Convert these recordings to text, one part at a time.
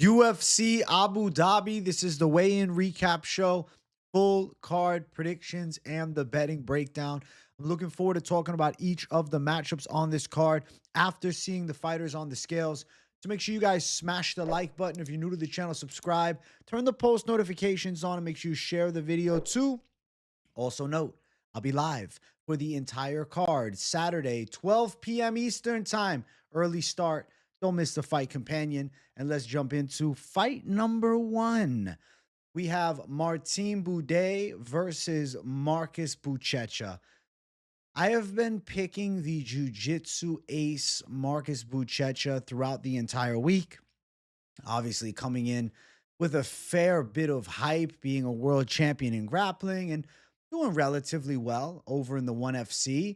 UFC Abu Dhabi. This is the weigh-in recap show, full card predictions, and the betting breakdown. I'm looking forward to talking about each of the matchups on this card after seeing the fighters on the scales. So make sure you guys smash the like button. If you're new to the channel, subscribe, turn the post notifications on, and make sure you share the video too. Also note, I'll be live for the entire card Saturday, 12 p.m. Eastern time. Early start. Don't miss the fight companion. And let's jump into fight number one. We have Martin Buday versus Marcus Buchecha. I have been picking the jiu-jitsu ace Marcus Buchecha throughout the entire week. Obviously coming in with a fair bit of hype, being a world champion in grappling and doing relatively well over in the 1FC.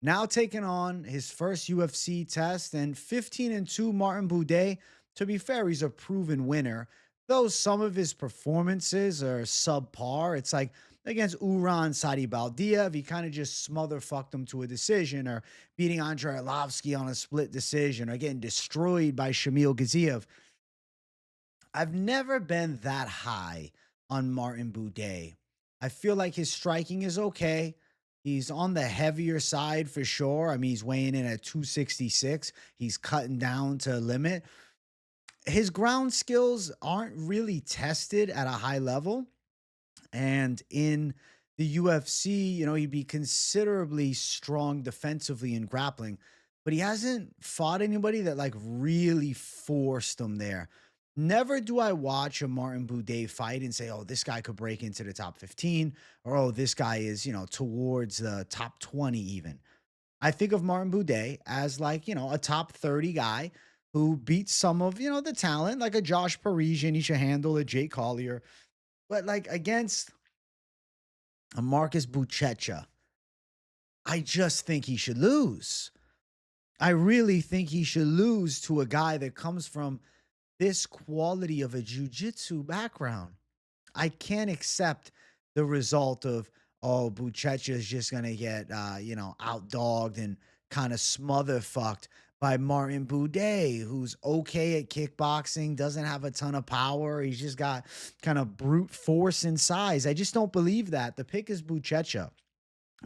Now taking on his first UFC test and 15-2 Martin Buday. To be fair, he's a proven winner, though some of his performances are subpar. It's like against Uran Sadibaldiev, he kind of just smother-fucked him to a decision, or beating Andrei Arlovsky on a split decision, or getting destroyed by Shamil Gaziev. I've never been that high on Martin Buday. I feel like his striking is okay. He's on the heavier side for sure. I mean, he's weighing in at 266. He's cutting down to limit. His ground skills aren't really tested at a high level. And in the UFC, he'd be considerably strong defensively in grappling, but he hasn't fought anybody that like really forced him there. Never do I watch a Martin Buday fight and say, oh, this guy could break into the top 15, or oh, this guy is, towards the top 20 even. I think of Martin Buday as like, a top 30 guy who beats some of, the talent, like a Josh Parisian, he should handle a Jake Collier. But like against a Marcus Buchecha, I just think he should lose. I really think he should lose to a guy that comes from this quality of a jiu-jitsu background. I can't accept the result of, oh, Buchecha is just going to get, outdogged and kind of smother fucked by Martin Buday, who's okay at kickboxing, doesn't have a ton of power. He's just got kind of brute force and size. I just don't believe that. The pick is Buchecha,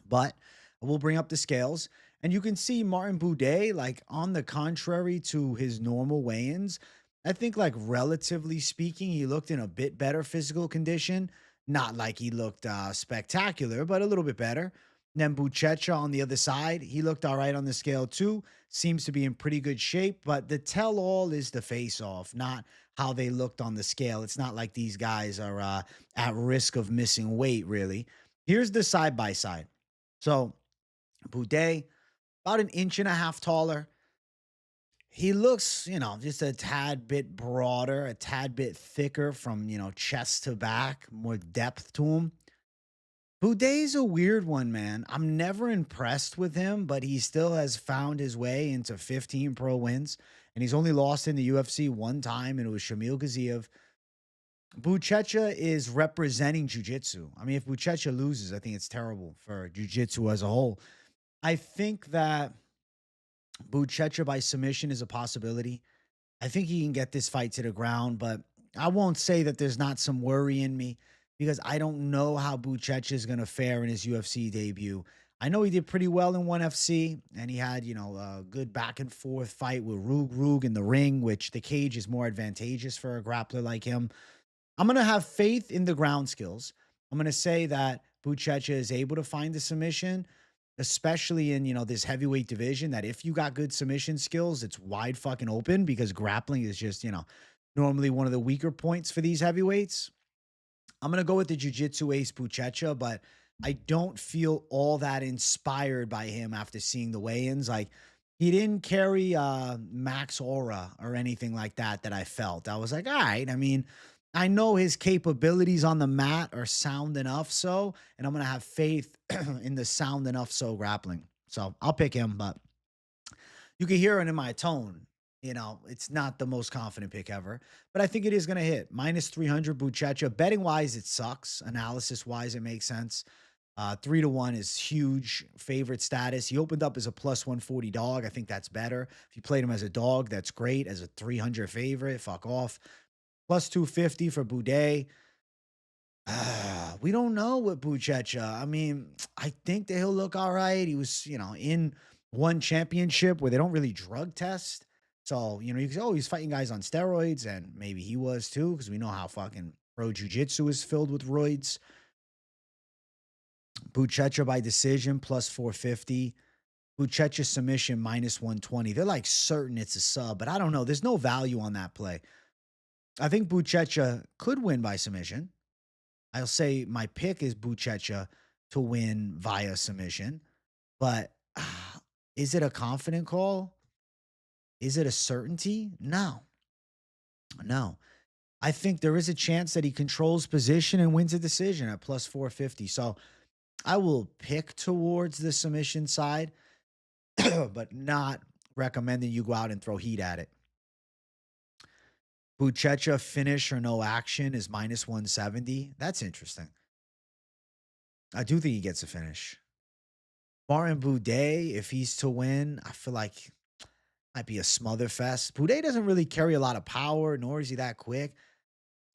but we'll bring up the scales. And you can see Martin Buday, like on the contrary to his normal weigh-ins, I think like relatively speaking, he looked in a bit better physical condition. Not like he looked spectacular, but a little bit better. Then Buchecha on the other side, he looked all right on the scale too. Seems to be in pretty good shape, but the tell-all is the face-off, not how they looked on the scale. It's not like these guys are at risk of missing weight, really. Here's the side-by-side. So Buday, about an inch and a half taller. He looks, just a tad bit broader, a tad bit thicker from, chest to back, more depth to him. Buday's a weird one, man. I'm never impressed with him, but he still has found his way into 15 pro wins, and he's only lost in the UFC one time, and it was Shamil Gaziev. Buchecha is representing jiu-jitsu. I mean, if Buchecha loses, I think it's terrible for jiu-jitsu as a whole. I think that Buchecha by submission is a possibility. I think he can get this fight to the ground, but I won't say that there's not some worry in me because I don't know how Buchecha is going to fare in his UFC debut. I know he did pretty well in 1FC, and he had, a good back and forth fight with Rug in the ring, which the cage is more advantageous for a grappler like him. I'm going to have faith in the ground skills. I'm going to say that Buchecha is able to find the submission, especially in, this heavyweight division, that if you got good submission skills, it's wide fucking open because grappling is just, normally one of the weaker points for these heavyweights. I'm going to go with the jiu-jitsu ace Buchecha, but I don't feel all that inspired by him after seeing the weigh-ins. Like, he didn't carry max aura or anything like that I felt. I was like, all right, I mean, I know his capabilities on the mat are sound enough so, and I'm going to have faith in the sound enough so grappling. So I'll pick him, but you can hear it in my tone. It's not the most confident pick ever, but I think it is going to hit. Minus 300 Buchecha. Betting wise, it sucks. Analysis wise, it makes sense. 3-1 is huge favorite status. He opened up as a plus 140 dog. I think that's better. If you played him as a dog, that's great. As a 300 favorite, fuck off. Plus 250 for Buday. We don't know with Buchecha. I mean, I think that he'll look all right. He was, in one championship where they don't really drug test. So, you can say, oh, he's fighting guys on steroids, and maybe he was too, because we know how fucking pro jiu-jitsu is filled with roids. Buchecha by decision, plus 450. Buchecha submission, minus 120. They're like certain it's a sub, but I don't know. There's no value on that play. I think Buchecha could win by submission. I'll say my pick is Buchecha to win via submission, but is it a confident call? Is it a certainty? No. I think there is a chance that he controls position and wins a decision at plus 450. So I will pick towards the submission side, but not recommending you go out and throw heat at it. Buchecha finish or no action is minus 170. That's interesting. I do think he gets a finish. Martin Buday, if he's to win, I feel like might be a smother fest. Buday doesn't really carry a lot of power, nor is he that quick.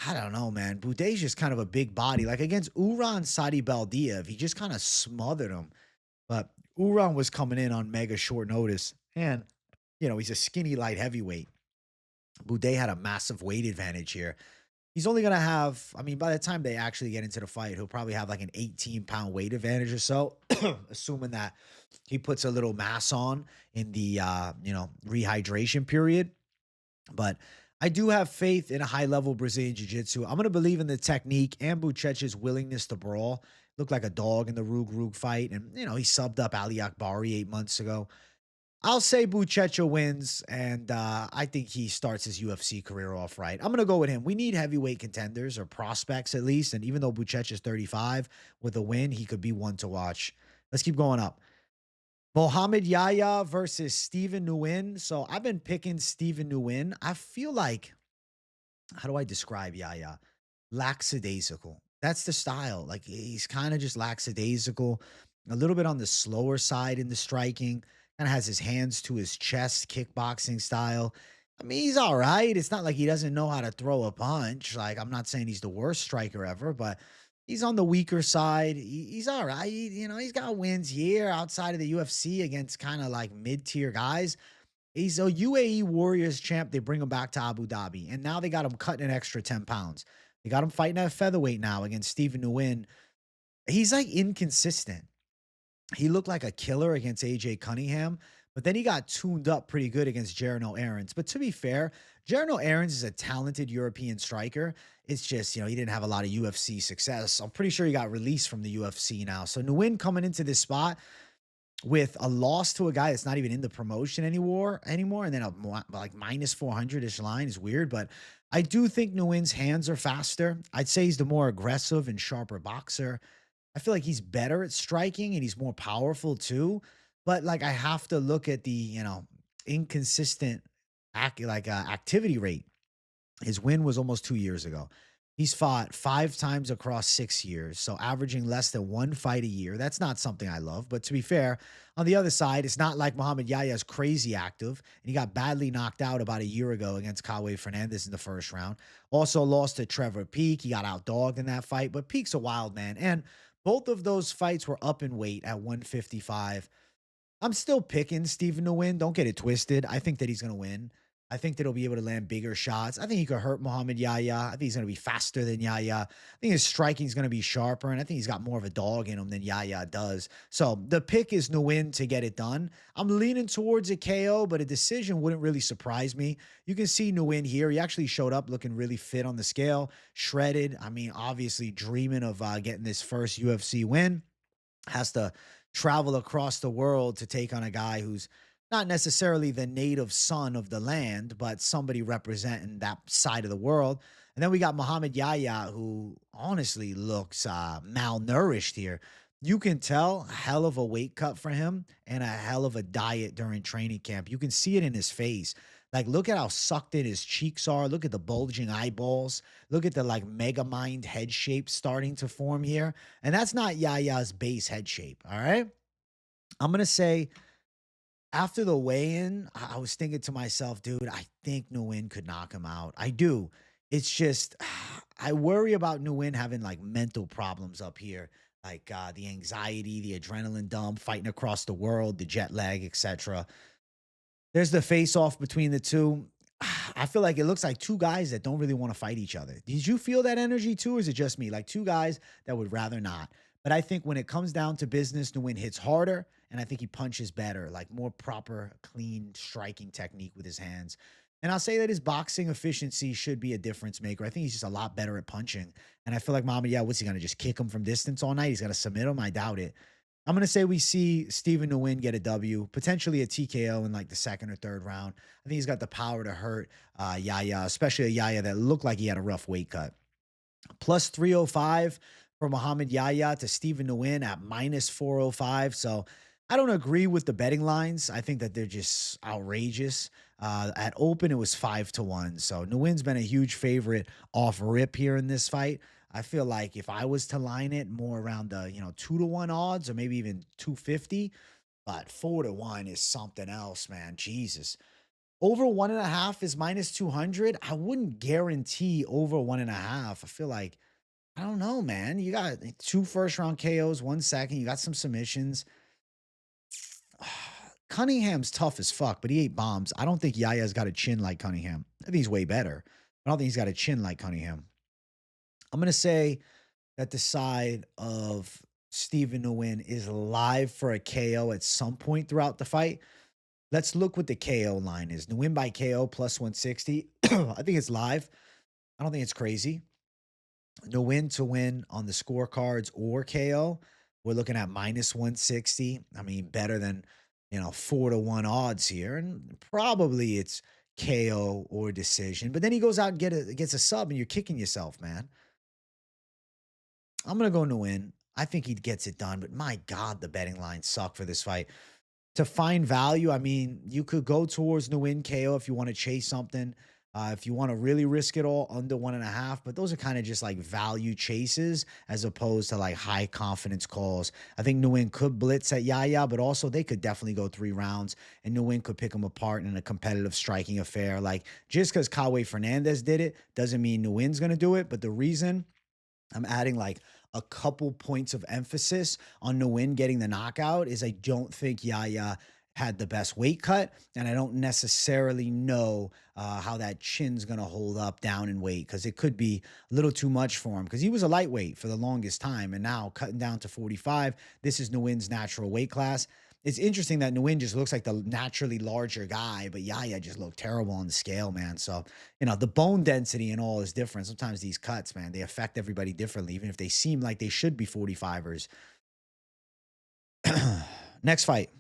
I don't know, man. Buday's just kind of a big body. Like against Uran Sadi Baldiev, he just kind of smothered him. But Uran was coming in on mega short notice. And, he's a skinny light heavyweight. Buday had a massive weight advantage here. He's only going to have, by the time they actually get into the fight, he'll probably have like an 18-pound weight advantage or so, assuming that he puts a little mass on in the, rehydration period. But I do have faith in a high-level Brazilian jiu-jitsu. I'm going to believe in the technique and Buchecha's willingness to brawl. Looked like a dog in the Rug fight. And, he subbed up Ali Akbari 8 months ago. I'll say Buchecha wins, and I think he starts his UFC career off right. I'm going to go with him. We need heavyweight contenders or prospects at least, and even though Buchecha is 35, with a win, he could be one to watch. Let's keep going up. Mohammad Yahya versus Stephen Nguyen. So I've been picking Stephen Nguyen. I feel like, how do I describe Yahya? Lackadaisical. That's the style. Like he's kind of just lackadaisical, a little bit on the slower side in the striking. Kind of has his hands to his chest, kickboxing style. He's all right. It's not like he doesn't know how to throw a punch. Like, I'm not saying he's the worst striker ever, but he's on the weaker side. He's all right. He's got wins here outside of the UFC against kind of like mid-tier guys. He's a UAE Warriors champ. They bring him back to Abu Dhabi, and now they got him cutting an extra 10 pounds. They got him fighting at featherweight now against Stephen Nguyen. He's like inconsistent. He looked like a killer against AJ Cunningham, but then he got tuned up pretty good against Jarno Aarons. But to be fair, Jarno Aarons is a talented European striker. It's just, he didn't have a lot of UFC success. I'm pretty sure he got released from the UFC now. So Nguyen coming into this spot with a loss to a guy that's not even in the promotion anymore, and then a like minus 400-ish line is weird, but I do think Nguyen's hands are faster. I'd say he's the more aggressive and sharper boxer. I feel like he's better at striking and he's more powerful too. But like I have to look at the, inconsistent activity rate. His win was almost 2 years ago. He's fought 5 times across 6 years, so averaging less than 1 fight a year. That's not something I love. But to be fair, on the other side, it's not like Muhammad Yahya is crazy active, and he got badly knocked out about a year ago against Kawe Fernandez in the first round. Also lost to Trevor Peek. He got outdogged in that fight, but Peek's a wild man. And both of those fights were up in weight at 155. I'm still picking Stephen to win. Don't get it twisted. I think that he's going to win. I think that he'll be able to land bigger shots. I think he could hurt Muhammad Yahya. I think he's going to be faster than Yahya. I think his striking is going to be sharper, and I think he's got more of a dog in him than Yahya does. So the pick is Nguyen to get it done. I'm leaning towards a KO, but a decision wouldn't really surprise me. You can see Nguyen here. He actually showed up looking really fit on the scale, shredded. Obviously dreaming of getting this first UFC win. Has to travel across the world to take on a guy who's not necessarily the native son of the land, but somebody representing that side of the world. And then we got Muhammad Yahya, who honestly looks malnourished here. You can tell a hell of a weight cut for him and a hell of a diet during training camp. You can see it in his face. Like, look at how sucked in his cheeks are. Look at the bulging eyeballs. Look at the like mega mind head shape starting to form here. And that's not Yahya's base head shape. All right. I'm going to say, after the weigh-in, I was thinking to myself, dude, I think Nguyen could knock him out. I do. It's just I worry about Nguyen having like mental problems up here, like the anxiety, the adrenaline dump, fighting across the world, the jet lag, etc. There's the face off between the two. I feel like it looks like two guys that don't really want to fight each other. Did you feel that energy too, or is it just me? Like two guys that would rather not. But I think when it comes down to business, Nguyen hits harder, and I think he punches better, like more proper, clean striking technique with his hands. And I'll say that his boxing efficiency should be a difference maker. I think he's just a lot better at punching. And I feel like Mohammad, yeah, what's he going to just kick him from distance all night? He's going to submit him? I doubt it. I'm going to say we see Stephen Nguyen get a W, potentially a TKO in like the second or third round. I think he's got the power to hurt Yahya, especially a Yahya that looked like he had a rough weight cut. Plus 305 for Mohammad Yahya to Stephen Nguyen at minus 405. So I don't agree with the betting lines. I think that they're just outrageous. At open, it was 5-1. So Nguyen's been a huge favorite off rip here in this fight. I feel like if I was to line it more around the 2-1 odds or maybe even 250, but 4-1 is something else, man. Jesus. Over 1.5 is minus 200. I wouldn't guarantee over 1.5. I feel like, I don't know, man. You got 2 first round KOs, 1 second. You got some submissions. Cunningham's tough as fuck, but he ate bombs. I don't think Yahya's got a chin like Cunningham. I think he's way better. I don't think he's got a chin like Cunningham. I'm going to say that the side of Stephen Nguyen is live for a KO at some point throughout the fight. Let's look what the KO line is. Nguyen by KO plus 160. I think it's live. I don't think it's crazy. Nguyen to win on the scorecards or KO. We're looking at minus 160. I mean, better than 4-1 odds here. And probably it's KO or decision. But then he goes out and gets a sub and you're kicking yourself, man. I'm going to go Nguyen. I think he gets it done. But my God, the betting lines suck for this fight. To find value, I mean, you could go towards Nguyen KO if you want to chase something. If you want to really risk it all, under 1.5. But those are kind of just like value chases as opposed to like high confidence calls. I think Nguyen could blitz at Yahya, but also they could definitely go 3 rounds and Nguyen could pick them apart in a competitive striking affair. Like just because Kawe Fernandez did it doesn't mean Nguyen's going to do it. But the reason I'm adding like a couple points of emphasis on Nguyen getting the knockout is I don't think Yahya had the best weight cut, and I don't necessarily know how that chin's going to hold up down in weight because it could be a little too much for him because he was a lightweight for the longest time, and now cutting down to 45, this is Nguyen's natural weight class. It's interesting that Nguyen just looks like the naturally larger guy, but Yahya just looked terrible on the scale, man. So, the bone density and all is different. Sometimes these cuts, man, they affect everybody differently, even if they seem like they should be 45ers. Next fight.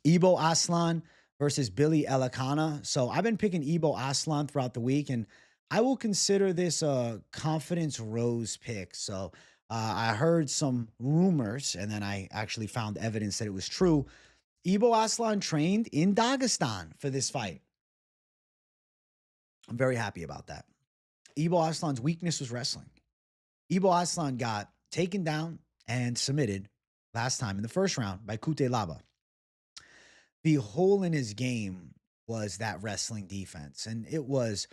Ibo Aslan versus Billy Elekana. So I've been picking Ibo Aslan throughout the week, and I will consider this a confidence rose pick. So I heard some rumors, and then I actually found evidence that it was true. Ibo Aslan trained in Dagestan for this fight. I'm very happy about that. Ibo Aslan's weakness was wrestling. Ibo Aslan got taken down and submitted last time in the first round by Kutelaba. The hole in his game was that wrestling defense, and it was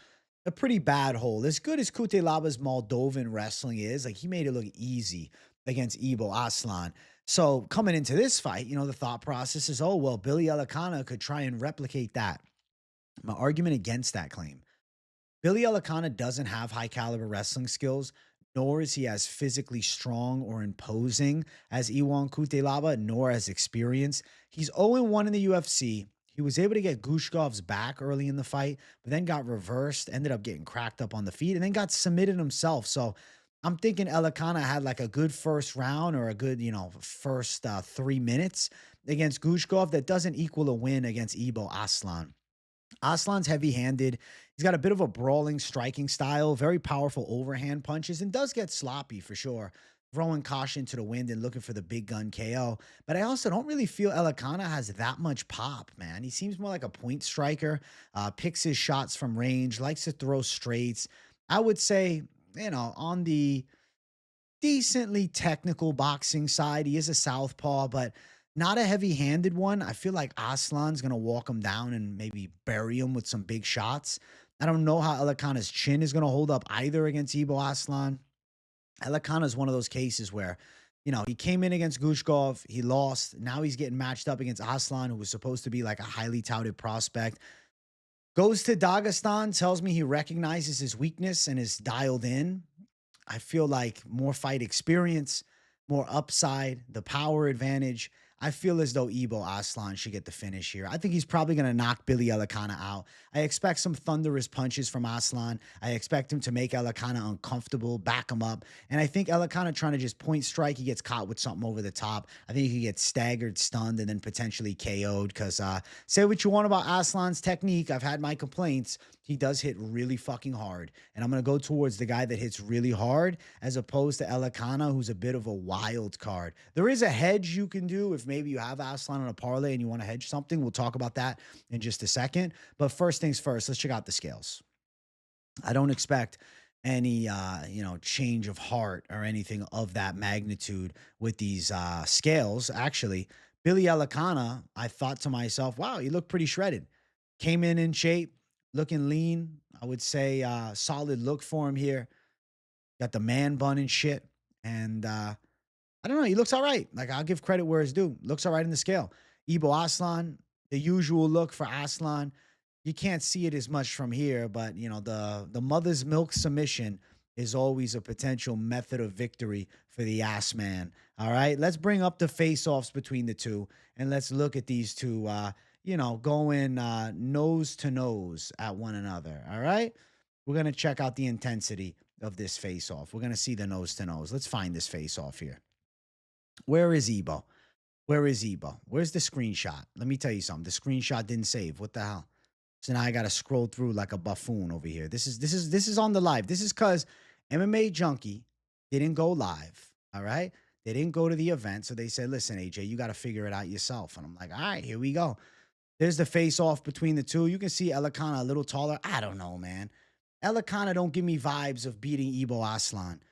a pretty bad hole. As good as Kutelaba's Moldovan wrestling is, like he made it look easy against Ibo Aslan. So coming into this fight, the thought process is, oh, well, Billy Elekana could try and replicate that. My argument against that claim. Billy Elekana doesn't have high caliber wrestling skills, nor is he as physically strong or imposing as Iwan Kutelaba, nor as experienced. He's 0-1 in the UFC. He was able to get Guskov's back early in the fight, but then got reversed, ended up getting cracked up on the feet, and then got submitted himself. So I'm thinking Elekana had like a good first round or a good, first 3 minutes against Guskov that doesn't equal a win against Ibo Aslan. Aslan's heavy-handed. He's got a bit of a brawling striking style, very powerful overhand punches, and does get sloppy for sure, throwing caution to the wind and looking for the big gun KO. But I also don't really feel Elekana has that much pop, man. He seems more like a point striker, picks his shots from range, likes to throw straights. I would say, on the decently technical boxing side, he is a southpaw, but not a heavy-handed one. I feel like Aslan's going to walk him down and maybe bury him with some big shots. I don't know how Elekana's chin is going to hold up either against Ibo Aslan. Elekana is one of those cases where, he came in against Guskov, he lost. Now he's getting matched up against Aslan, who was supposed to be like a highly touted prospect. Goes to Dagestan, tells me he recognizes his weakness and is dialed in. I feel like more fight experience, more upside, the power advantage. I feel as though Ibo Aslan should get the finish here. I think he's probably going to knock Billy Elekana out. I expect some thunderous punches from Aslan. I expect him to make Elekana uncomfortable, back him up. And I think Elekana trying to just point strike, he gets caught with something over the top. I think he gets staggered, stunned, and then potentially KO'd because say what you want about Aslan's technique. I've had my complaints. He does hit really fucking hard. And I'm going to go towards the guy that hits really hard as opposed to Elekana, who's a bit of a wild card. There is a hedge you can do if maybe you have Aslan on a parlay and you want to hedge something. We'll talk about that in just a second. But first things first, let's check out the scales. I don't expect any change of heart or anything of that magnitude with these scales. Actually, Billy Elekana, I thought to myself, wow, he looked pretty shredded. Came in shape, looking lean. I would say solid look for him here. Got the man bun and shit. And I don't know. He looks all right. Like, I'll give credit where it's due. Looks all right in the scale. Ibo Aslan, the usual look for Aslan. You can't see it as much from here, but, the mother's milk submission is always a potential method of victory for the ass man. All right, let's bring up the face-offs between the two, and let's look at these two, going nose to nose at one another. All right, we're going to check out the intensity of this face-off. We're going to see the nose to nose. Let's find this face-off here. Where is Ibo? Where is Ibo? Where's the screenshot? Let me tell you something. The screenshot didn't save. What the hell? So now I got to scroll through like a buffoon over here. This is on the live. This is because MMA Junkie didn't go live. All right. They didn't go to the event. So they said, listen, AJ, you got to figure it out yourself. And I'm like, all right, here we go. There's the face off between the two. You can see Elekana a little taller. I don't know, man. Elekana don't give me vibes of beating Ibo Aslan.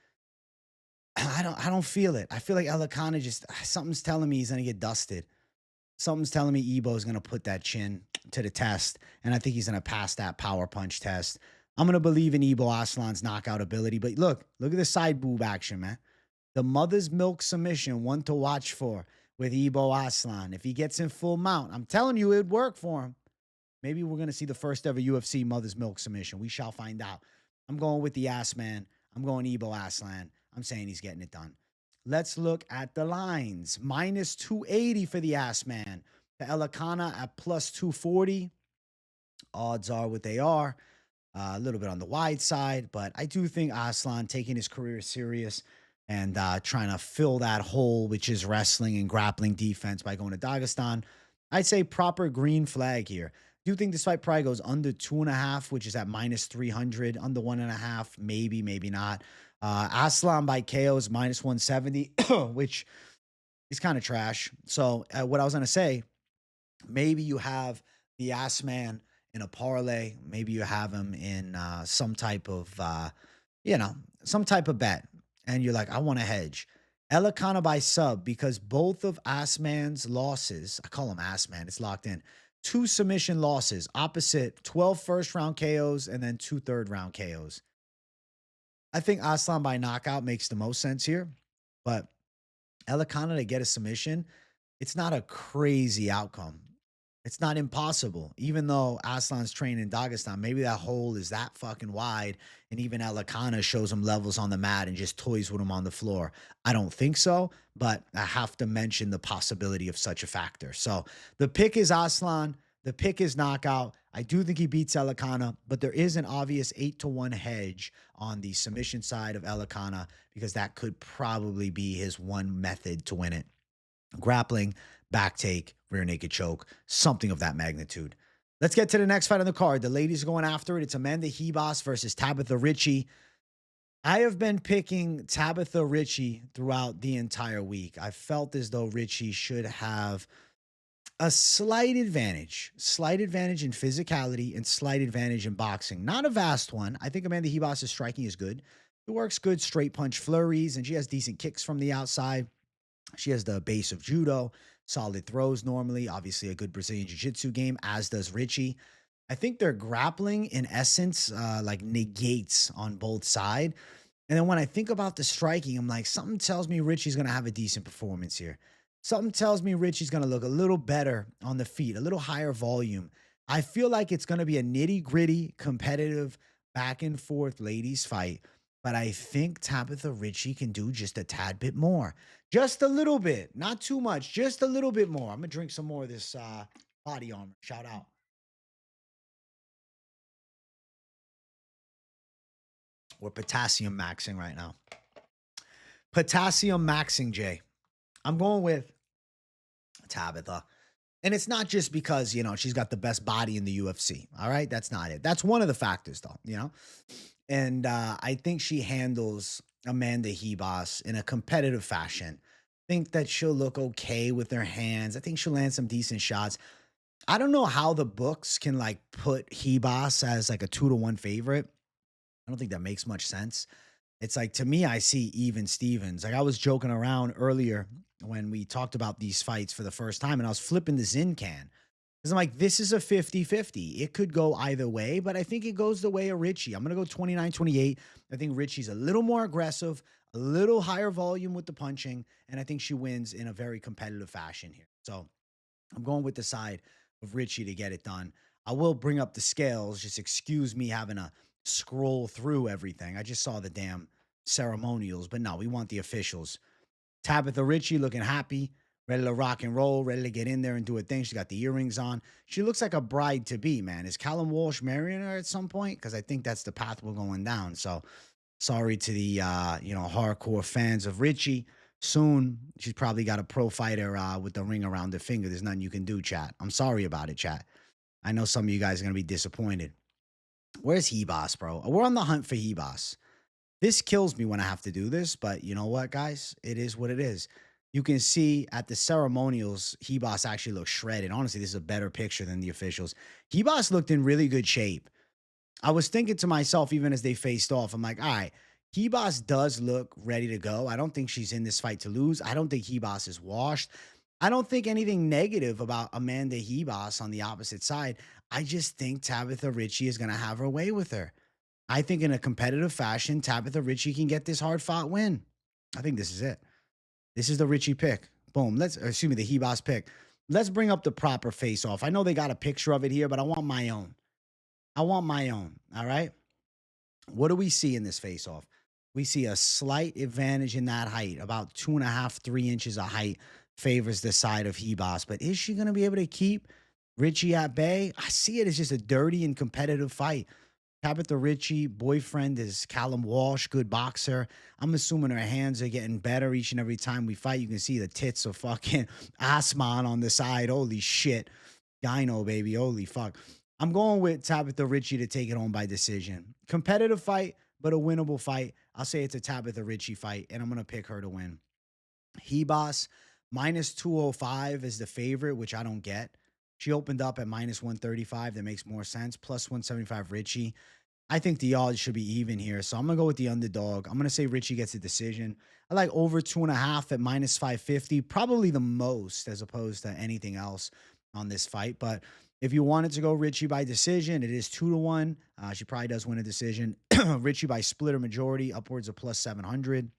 I don't feel it. I feel like Elekana something's telling me he's going to get dusted. Something's telling me Ibo is going to put that chin to the test, and I think he's going to pass that power punch test. I'm going to believe in Ibo Aslan's knockout ability, but look at the side boob action, man. The mother's milk submission, one to watch for with Ibo Aslan. If he gets in full mount, I'm telling you, it'd work for him. Maybe we're going to see the first ever UFC mother's milk submission. We shall find out. I'm going with the ass man. I'm going Ibo Aslan. I'm saying he's getting it done. Let's look at the lines. Minus 280 for the ass man. The Elekana at plus 240. Odds are what they are. A little bit on the wide side, but I do think Aslan taking his career serious and trying to fill that hole, which is wrestling and grappling defense by going to Dagestan. I'd say proper green flag here. Do you think this fight probably goes under 2.5, which is at minus 300, under 1.5, maybe, maybe not. Aslan by KO is minus 170, which is kind of trash. So what I was going to say, maybe you have the ass man in a parlay. Maybe you have him in some type of, some type of bet. And you're like, I want to hedge. Elekana by sub, because both of ass man's losses, I call him ass man, it's locked in. 2 submission losses, opposite 12 first round KOs and then 2 third round KOs. I think Aslan by knockout makes the most sense here, but Elekana to get a submission, it's not a crazy outcome. It's not impossible, even though Aslan's training in Dagestan. Maybe that hole is that fucking wide, and even Elekana shows him levels on the mat and just toys with him on the floor. I don't think so, but I have to mention the possibility of such a factor. So the pick is Aslan. The pick is knockout. I do think he beats Elekana, but there is an obvious 8-1 hedge on the submission side of Elekana because that could probably be his one method to win it. Grappling, back take, rear naked choke, something of that magnitude. Let's get to the next fight on the card. The ladies are going after it. It's Amanda Ribas versus Tabatha Ricci. I have been picking Tabatha Ricci throughout the entire week. I felt as though Ricci should have a slight advantage in physicality and slight advantage in boxing. Not a vast one. I think Amanda Ribas' striking is good. It works good straight punch flurries, and she has decent kicks from the outside. She has the base of judo, solid throws normally, obviously a good Brazilian jiu-jitsu game, as does Ricci. I think their grappling, in essence, like negates on both sides. And then when I think about the striking, I'm like, something tells me Ricci's going to have a decent performance here. Something tells me Ricci's going to look a little better on the feet, a little higher volume. I feel like it's going to be a nitty gritty, competitive, back and forth ladies fight. But I think Tabatha Ricci can do just a tad bit more. Just a little bit. Not too much. Just a little bit more. I'm going to drink some more of this body armor. Shout out. We're potassium maxing right now. Potassium maxing, Jay. I'm going with Tabatha. And it's not just because, she's got the best body in the UFC. All right. That's not it. That's one of the factors, though, And I think she handles Amanda Ribas in a competitive fashion. Think that she'll look okay with her hands. I think she'll land some decent shots. I don't know how the books can put Ribas as like a 2-1 favorite. I don't think that makes much sense. It's like, to me, I see even Stevens. Like, I was joking around earlier when we talked about these fights for the first time, and I was flipping the Zin can. Because I'm like, this is a 50-50. It could go either way, but I think it goes the way of Ricci. I'm going to go 29-28. I think Ricci's a little more aggressive, a little higher volume with the punching, and I think she wins in a very competitive fashion here. So I'm going with the side of Ricci to get it done. I will bring up the scales. Just excuse me having to scroll through everything. I just saw the damn ceremonials, but no, we want the officials. Tabatha Ricci looking happy, ready to rock and roll, ready to get in there and do a thing. She got the earrings on. She looks like a bride to be, man. Is Callum Walsh marrying her at some point? Because I think that's the path we're going down. So sorry to the hardcore fans of Ricci. Soon she's probably got a pro fighter with the ring around her finger. There's nothing you can do, chat. I'm sorry about it, chat. I know some of you guys are gonna be disappointed. Where's Ribas, bro? We're on the hunt for Ribas. This kills me when I have to do this, but you know what, guys? It is what it is. You can see at the ceremonials, Ribas actually looks shredded. Honestly, this is a better picture than the officials. Ribas looked in really good shape. I was thinking to myself, even as they faced off, I'm like, all right, Ribas does look ready to go. I don't think she's in this fight to lose. I don't think Ribas is washed. I don't think anything negative about Amanda Ribas on the opposite side. I just think Tabatha Ricci is going to have her way with her. I think in a competitive fashion, Tabatha Ricci can get this hard-fought win. I think this is it. This is the Ricci pick. Boom. The Ribas pick. Let's bring up the proper face-off. I know they got a picture of it here, but I want my own. I want my own, all right? What do we see in this face-off? We see a slight advantage in that height. About 2.5, 3 inches of height favors the side of Ribas. But is she going to be able to keep Ricci at bay? I see it as just a dirty and competitive fight. Tabatha Ricci, boyfriend is Callum Walsh, good boxer. I'm assuming her hands are getting better each and every time we fight. You can see the tits of fucking Aslan on the side. Holy shit. Gyno, baby. Holy fuck. I'm going with Tabatha Ricci to take it home by decision. Competitive fight, but a winnable fight. I'll say it's a Tabatha Ricci fight, and I'm going to pick her to win. Ribas, minus 205 is the favorite, which I don't get. She opened up at minus 135. That makes more sense. Plus 175 Ricci. I think the odds should be even here. So I'm going to go with the underdog. I'm going to say Ricci gets a decision. I like over 2.5 at minus 550. Probably the most as opposed to anything else on this fight. But if you wanted to go Ricci by decision, it is 2-1. She probably does win a decision. Ricci by split or majority, upwards of plus 700.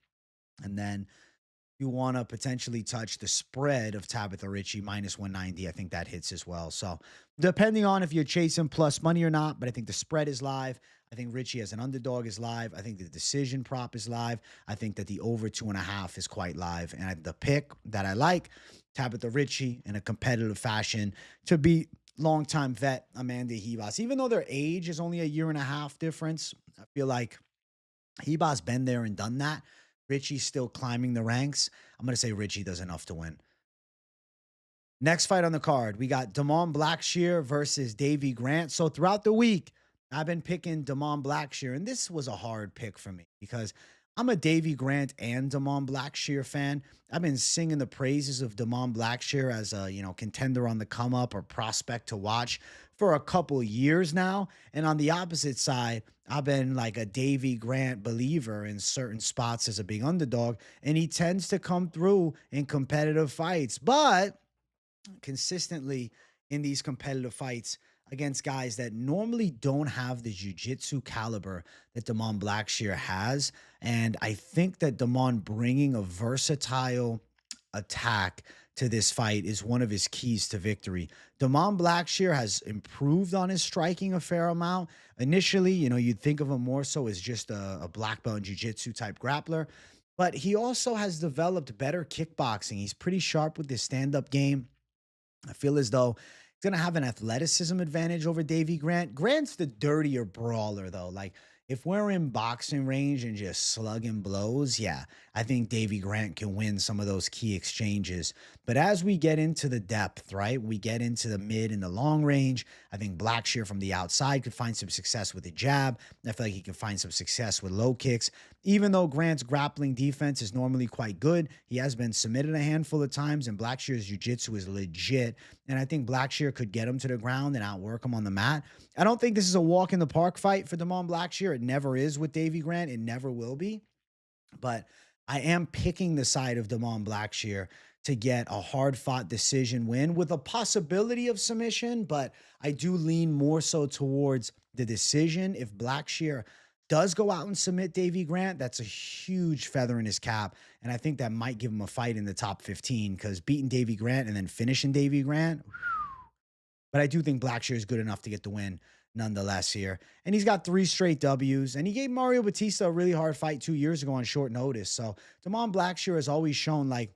And then you want to potentially touch the spread of Tabatha Ricci minus 190. I think that hits as well. So depending on if you're chasing plus money or not, but I think the spread is live. I think Ricci as an underdog is live. I think the decision prop is live. I think that the over 2.5 is quite live. And the pick that I like, Tabatha Ricci in a competitive fashion to beat longtime vet Amanda Ribas. Even though their age is only a 1.5 year difference, I feel like Ribas been there and done that. Ricci's still climbing the ranks. I'm going to say Ricci does enough to win. Next fight on the card, we got Blackshear versus Davey Grant. So throughout the week, I've been picking Blackshear, and this was a hard pick for me because I'm a Davey Grant and Blackshear fan. I've been singing the praises of Blackshear as a, contender on the come up or prospect to watch for a couple years now. And on the opposite side, I've been like a Davey Grant believer in certain spots as a big underdog, and he tends to come through in competitive fights. But consistently in these competitive fights, against guys that normally don't have the jiu-jitsu caliber that Damon Blackshear has. And I think that Damon bringing a versatile attack to this fight is one of his keys to victory. Damon Blackshear has improved on his striking a fair amount. Initially, you'd think of him more so as just a black belt in jiu-jitsu type grappler, but he also has developed better kickboxing. He's pretty sharp with his stand-up game. I feel as though he's going to have an athleticism advantage over Davey Grant. Grant's the dirtier brawler, though. Like, if we're in boxing range and just slugging blows, yeah, I think Davey Grant can win some of those key exchanges. But as we get into the depth, right, we get into the mid and the long range, I think Blackshear from the outside could find some success with the jab. I feel like he can find some success with low kicks. Even though Grant's grappling defense is normally quite good, he has been submitted a handful of times, and Blackshear's jiu-jitsu is legit. And I think Blackshear could get him to the ground and outwork him on the mat. I don't think this is a walk in the park fight for Damon Blackshear. It never is with Davey Grant. It never will be. But I am picking the side of Damon Blackshear to get a hard-fought decision win with a possibility of submission, but I do lean more so towards the decision. If Blackshear does go out and submit Davey Grant, that's a huge feather in his cap, and I think that might give him a fight in the top 15, because beating Davey Grant and then finishing Davey Grant, but I do think Blackshear is good enough to get the win nonetheless here. And he's got 3 straight W's, and he gave Mario Batista a really hard fight 2 years ago on short notice. So Damon Blackshear has always shown, like,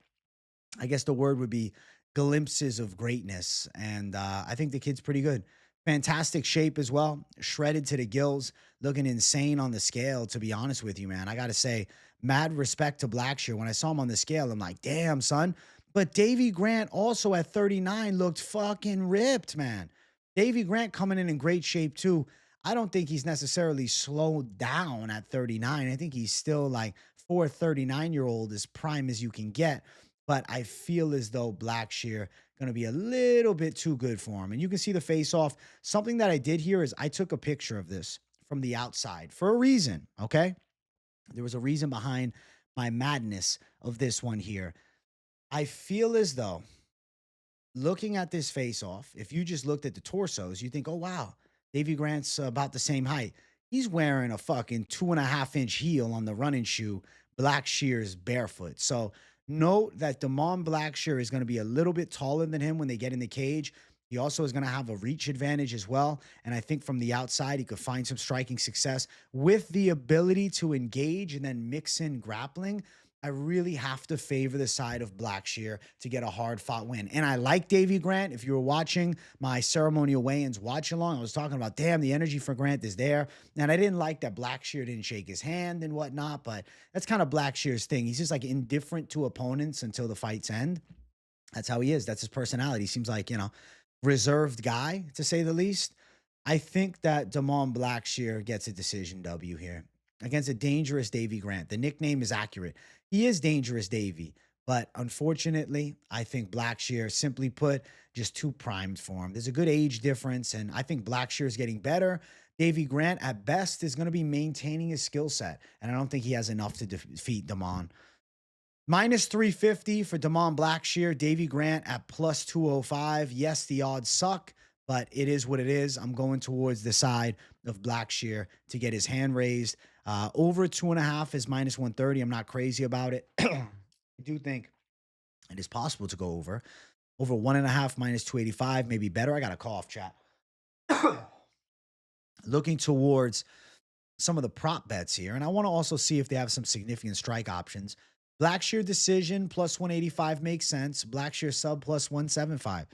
I guess the word would be glimpses of greatness. And I think the kid's pretty good. Fantastic shape as well. Shredded to the gills. Looking insane on the scale, to be honest with you, man. I got to say, mad respect to Blackshear. When I saw him on the scale, I'm like, damn, son. But Davey Grant also at 39 looked fucking ripped, man. Davey Grant coming in great shape too. I don't think he's necessarily slowed down at 39. I think he's still, like, for a 39-year-old, as prime as you can get. But I feel as though Blackshear going to be a little bit too good for him. And you can see the face-off. Something that I did here is I took a picture of this from the outside for a reason, okay? There was a reason behind my madness of this one here. I feel as though, looking at this face-off, if you just looked at the torsos, you think, oh, wow, Davey Grant's about the same height. He's wearing a fucking 2.5-inch heel on the running shoe. Blackshear's barefoot. So note that Damon Blackshear is going to be a little bit taller than him when they get in the cage. He also is going to have a reach advantage as well. And I think from the outside, he could find some striking success with the ability to engage and then mix in grappling. I really have to favor the side of Blackshear to get a hard-fought win. And I like Davey Grant. If you were watching my ceremonial weigh-ins watch-along, I was talking about, damn, the energy for Grant is there. And I didn't like that Blackshear didn't shake his hand and whatnot, but that's kind of Blackshear's thing. He's just, like, indifferent to opponents until the fights end. That's how he is. That's his personality. He seems like, reserved guy, to say the least. I think that Damon Blackshear gets a decision W here against a dangerous Davey Grant. The nickname is accurate. He is Dangerous Davey, but unfortunately, I think Blackshear, simply put, just too primed for him. There's a good age difference, and I think Blackshear is getting better. Davey Grant, at best, is going to be maintaining his skill set, and I don't think he has enough to defeat Damon. Minus 350 for Damon Blackshear. Davey Grant at plus 205. Yes, the odds suck, but it is what it is. I'm going towards the side of Blackshear to get his hand raised. Over 2.5 is minus 130. I'm not crazy about it. I do think it is possible to go over. Over 1.5 minus 285, maybe better. I got a cough, chat. Looking towards some of the prop bets here, and I want to also see if they have some significant strike options. Blackshear decision plus 185 makes sense. Blackshear sub plus 175.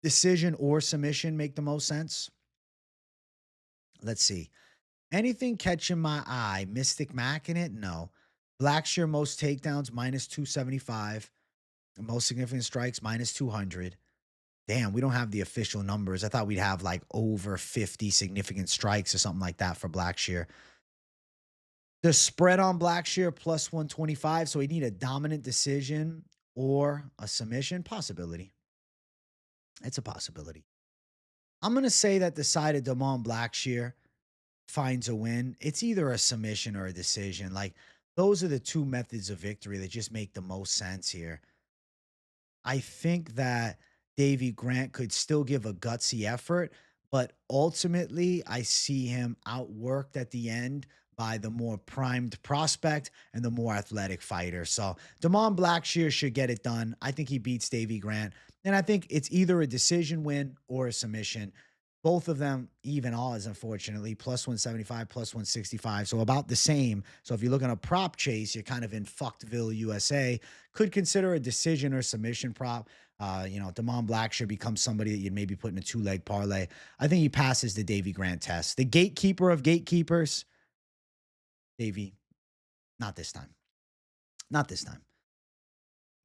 Decision or submission make the most sense. Let's see. Anything catching my eye? Mystic Mac in it? No. Blackshear most takedowns minus 275. Most significant strikes minus 200. Damn, we don't have the official numbers. I thought we'd have like over 50 significant strikes or something like that for Blackshear. The spread on Blackshear plus 125. So we need a dominant decision or a submission. Possibility. It's a possibility. I'm going to say that the side of Damon Blackshear finds a win. It's either a submission or a decision. Like, those are the two methods of victory that just make the most sense here. I think that Davey Grant could still give a gutsy effort, But ultimately, I see him outworked at the end by the more primed prospect and the more athletic fighter. So Blackshear should get it done. I think he beats Davey Grant. And I think it's either a decision win or a submission. Both of them even odds, unfortunately, plus 175, plus 165. So about the same. So if you're looking at a prop chase, you're kind of in Fuckville, USA. Could consider a decision or submission prop. Blackshear becomes somebody that you'd maybe put in a 2-leg parlay. I think he passes the Davey Grant test. The gatekeeper of gatekeepers, Davey, not this time. Not this time.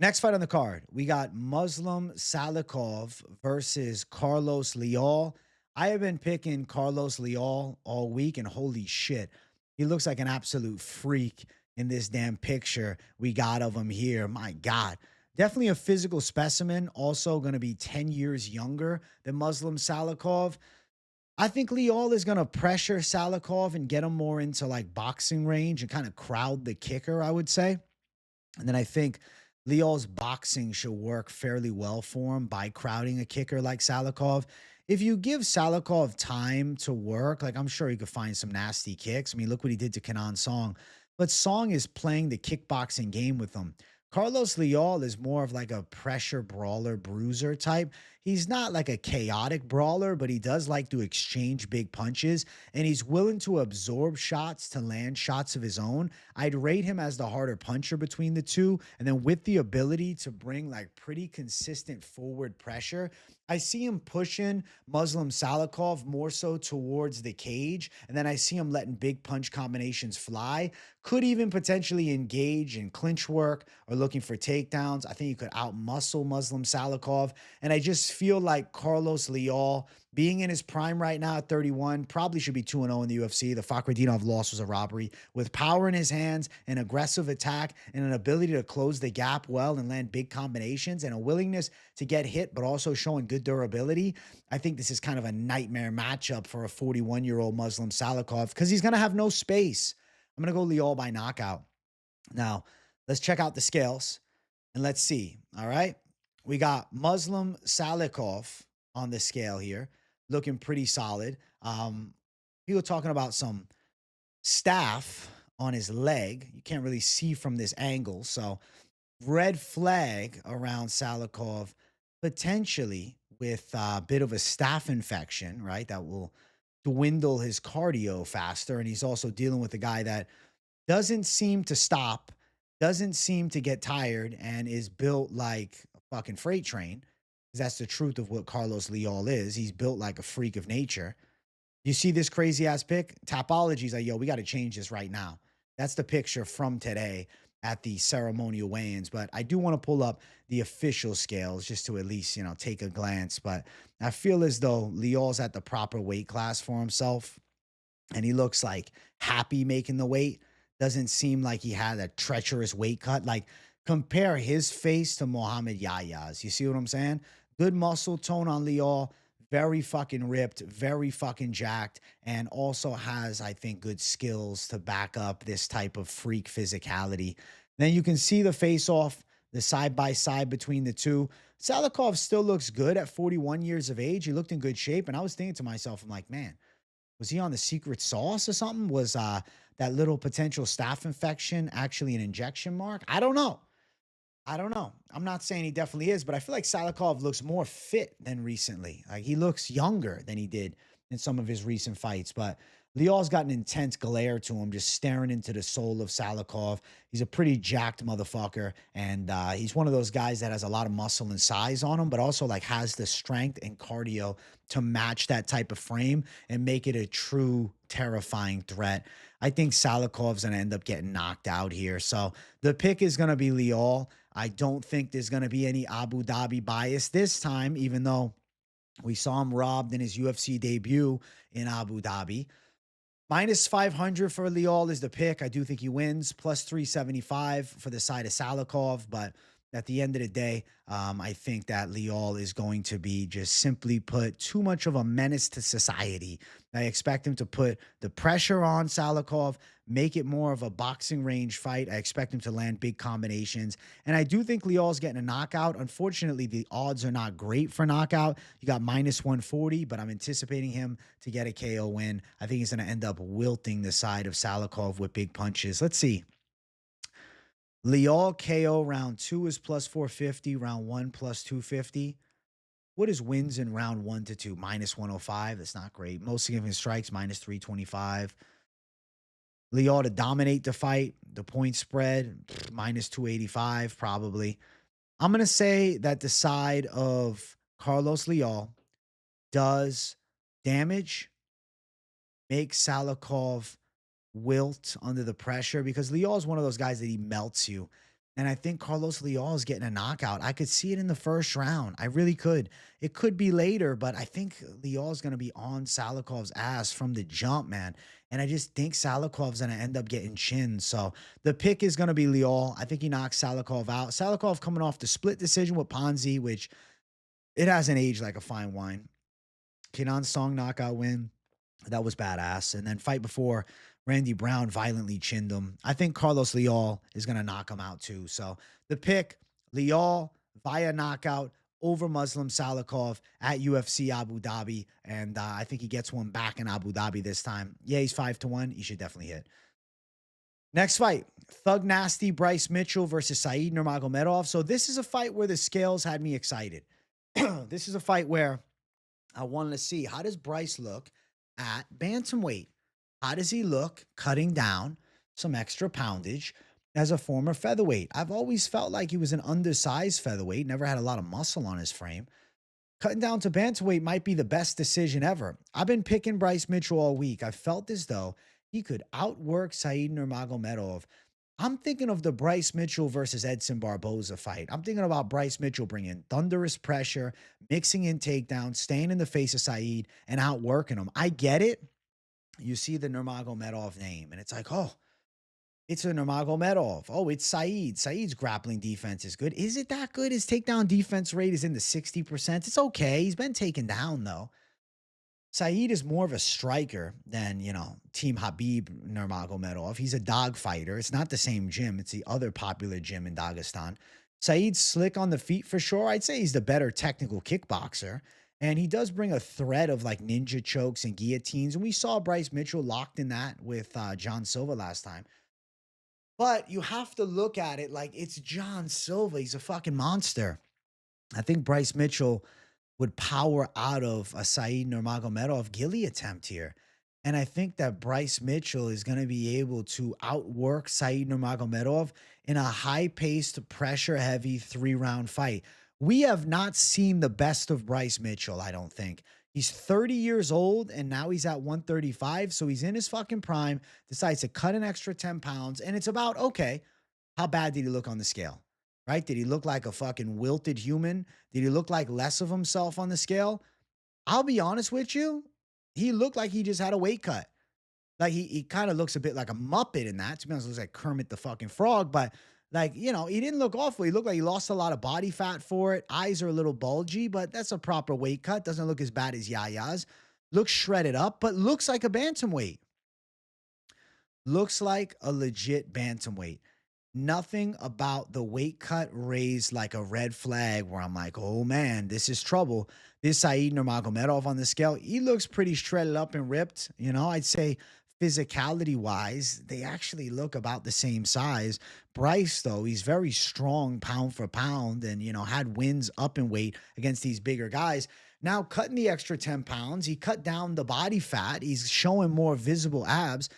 Next fight on the card, we got Muslim Salikhov versus Carlos Leal. I have been picking Carlos Leal all week, and holy shit, he looks like an absolute freak in this damn picture we got of him here. My God. Definitely a physical specimen, also going to be 10 years younger than Muslim Salikhov. I think Leal is going to pressure Salikhov and get him more into like boxing range and kind of crowd the kicker, I would say. And then I think Leal's boxing should work fairly well for him by crowding a kicker like Salikhov. If you give Salikhov time to work, like I'm sure he could find some nasty kicks. I mean, look what he did to Kenan Song. But Song is playing the kickboxing game with him. Carlos Leal is more of like a pressure brawler bruiser type. He's not like a chaotic brawler, but he does like to exchange big punches, and he's willing to absorb shots to land shots of his own. I'd rate him as the harder puncher between the two, and then with the ability to bring like pretty consistent forward pressure. I see him pushing Muslim Salikhov more so towards the cage, and then I see him letting big punch combinations fly. Could even potentially engage in clinch work or looking for takedowns. I think you could outmuscle Muslim Salikhov, and I just feel like Carlos Leal, being in his prime right now at 31, probably should be 2-0 in the UFC. The Fakhretdinov loss was a robbery. With power in his hands, an aggressive attack, and an ability to close the gap well and land big combinations, and a willingness to get hit, but also showing good durability, I think this is kind of a nightmare matchup for a 41-year-old Muslim Salikhov because he's going to have no space. I'm going to go Leal by knockout. Now, let's check out the scales and let's see. All right. We got Muslim Salikhov on the scale here, looking pretty solid. People talking about some staph on his leg. You can't really see from this angle. So red flag around Salikhov, potentially with a bit of a staph infection, right? That will dwindle his cardio faster. And he's also dealing with a guy that doesn't seem to stop, doesn't seem to get tired, and is built like a fucking freight train. Because that's the truth of what Carlos Leal is. He's built like a freak of nature. You see this crazy ass pic? Tapology's like, yo, we got to change this right now. That's the picture from today at the ceremonial weigh-ins. But I do want to pull up the official scales just to at least, take a glance. But I feel as though Leal's at the proper weight class for himself. And he looks like happy making the weight. Doesn't seem like he had a treacherous weight cut. Like, compare his face to Mohammad Yahya's. You see what I'm saying? Good muscle tone on Leal. Very fucking ripped, very fucking jacked, and also has, I think, good skills to back up this type of freak physicality. Then you can see the face-off, the side-by-side between the two. Salikhov still looks good at 41 years of age. He looked in good shape, and I was thinking to myself, I'm like, man, was he on the secret sauce or something? Was that little potential staph infection actually an injection mark? I don't know. I'm not saying he definitely is, but I feel like Salikhov looks more fit than recently. Like, he looks younger than he did in some of his recent fights. But Leal's got an intense glare to him, just staring into the soul of Salikhov. He's a pretty jacked motherfucker, and he's one of those guys that has a lot of muscle and size on him, but also like has the strength and cardio to match that type of frame and make it a true terrifying threat. I think Salikhov's going to end up getting knocked out here. So the pick is going to be Leal. I don't think there's going to be any Abu Dhabi bias this time, even though we saw him robbed in his UFC debut in Abu Dhabi. Minus 500 for Leal is the pick. I do think he wins. Plus 375 for the side of Salikhov. But at the end of the day, I think that Leal is going to be, just simply put, too much of a menace to society. I expect him to put the pressure on Salikhov, make it more of a boxing range fight. I expect him to land big combinations. And I do think Leal's getting a knockout. Unfortunately, the odds are not great for knockout. You got -140, but I'm anticipating him to get a KO win. I think he's going to end up wilting the side of Salikhov with big punches. Let's see. Leal KO round 2 is +450, round 1 +250. What is wins in round 1 to 2? -105. That's not great. Most significant strikes, -325. Leal to dominate the fight, the point spread, -285, probably. I'm going to say that the side of Carlos Leal does damage, makes Salikhov wilt under the pressure, because Leal is one of those guys that he melts you. And I think Carlos Leal is getting a knockout. I could see it in the first round. I really could. It could be later, but I think Leal is going to be on Salikhov's ass from the jump, man. And I just think Salikhov's going to end up getting chinned. So the pick is going to be Leal. I think he knocks Salikhov out. Salikhov coming off the split decision with Ponzi, which it hasn't aged like a fine wine. Kenan Song knockout win. That was badass. And then fight before, Randy Brown violently chinned him. I think Carlos Leal is going to knock him out too. So the pick, Leal via knockout over Muslim Salikhov at UFC Abu Dhabi. And I think he gets one back in Abu Dhabi this time. Yeah, he's 5-1. He should definitely hit. Next fight, Thug Nasty Bryce Mitchell versus Saeed Nurmagomedov. So this is a fight where the scales had me excited. This is a fight where I wanted to see, how does Bryce look at bantamweight? How does he look cutting down some extra poundage as a former featherweight? I've always felt like he was an undersized featherweight, never had a lot of muscle on his frame. Cutting down to bantamweight might be the best decision ever. I've been picking Bryce Mitchell all week. I felt as though he could outwork Saeed Nurmagomedov. I'm thinking of the Bryce Mitchell versus Edson Barboza fight. I'm thinking about Bryce Mitchell bringing thunderous pressure, mixing in takedowns, staying in the face of Saeed, and outworking him. I get it. You see the Nurmagomedov name, and it's like, oh, it's a Nurmagomedov. Oh, it's Saeed. Saeed's grappling defense is good. Is it that good? His takedown defense rate is in the 60%. It's okay. He's been taken down, though. Saeed is more of a striker than, Team Habib Nurmagomedov. He's a dog fighter. It's not the same gym. It's the other popular gym in Dagestan. Saeed's slick on the feet for sure. I'd say he's the better technical kickboxer. And he does bring a threat of like ninja chokes and guillotines. And we saw Bryce Mitchell locked in that with John Silva last time. But you have to look at it like it's John Silva. He's a fucking monster. I think Bryce Mitchell would power out of a Saeed Nurmagomedov ghillie attempt here. And I think that Bryce Mitchell is going to be able to outwork Saeed Nurmagomedov in a high-paced, pressure-heavy 3-round fight. We have not seen the best of Bryce Mitchell, I don't think. He's 30 years old, and now he's at 135, so he's in his fucking prime, decides to cut an extra 10 pounds, and it's about, okay, how bad did he look on the scale, right? Did he look like a fucking wilted human? Did he look like less of himself on the scale? I'll be honest with you, he looked like he just had a weight cut. Like, he kind of looks a bit like a Muppet in that. To be honest, he looks like Kermit the fucking Frog, but like, he didn't look awful. He looked like he lost a lot of body fat for it. Eyes are a little bulgy, but that's a proper weight cut. Doesn't look as bad as Yahya's. Looks shredded up, but looks like a bantamweight. Looks like a legit bantamweight. Nothing about the weight cut raised like a red flag where I'm like, oh man, this is trouble. This Saeed Nurmagomedov on the scale, he looks pretty shredded up and ripped. I'd say physicality wise, they actually look about the same size. Bryce, though, he's very strong pound for pound and, had wins up in weight against these bigger guys. Now, cutting the extra 10 pounds, he cut down the body fat. He's showing more visible abs.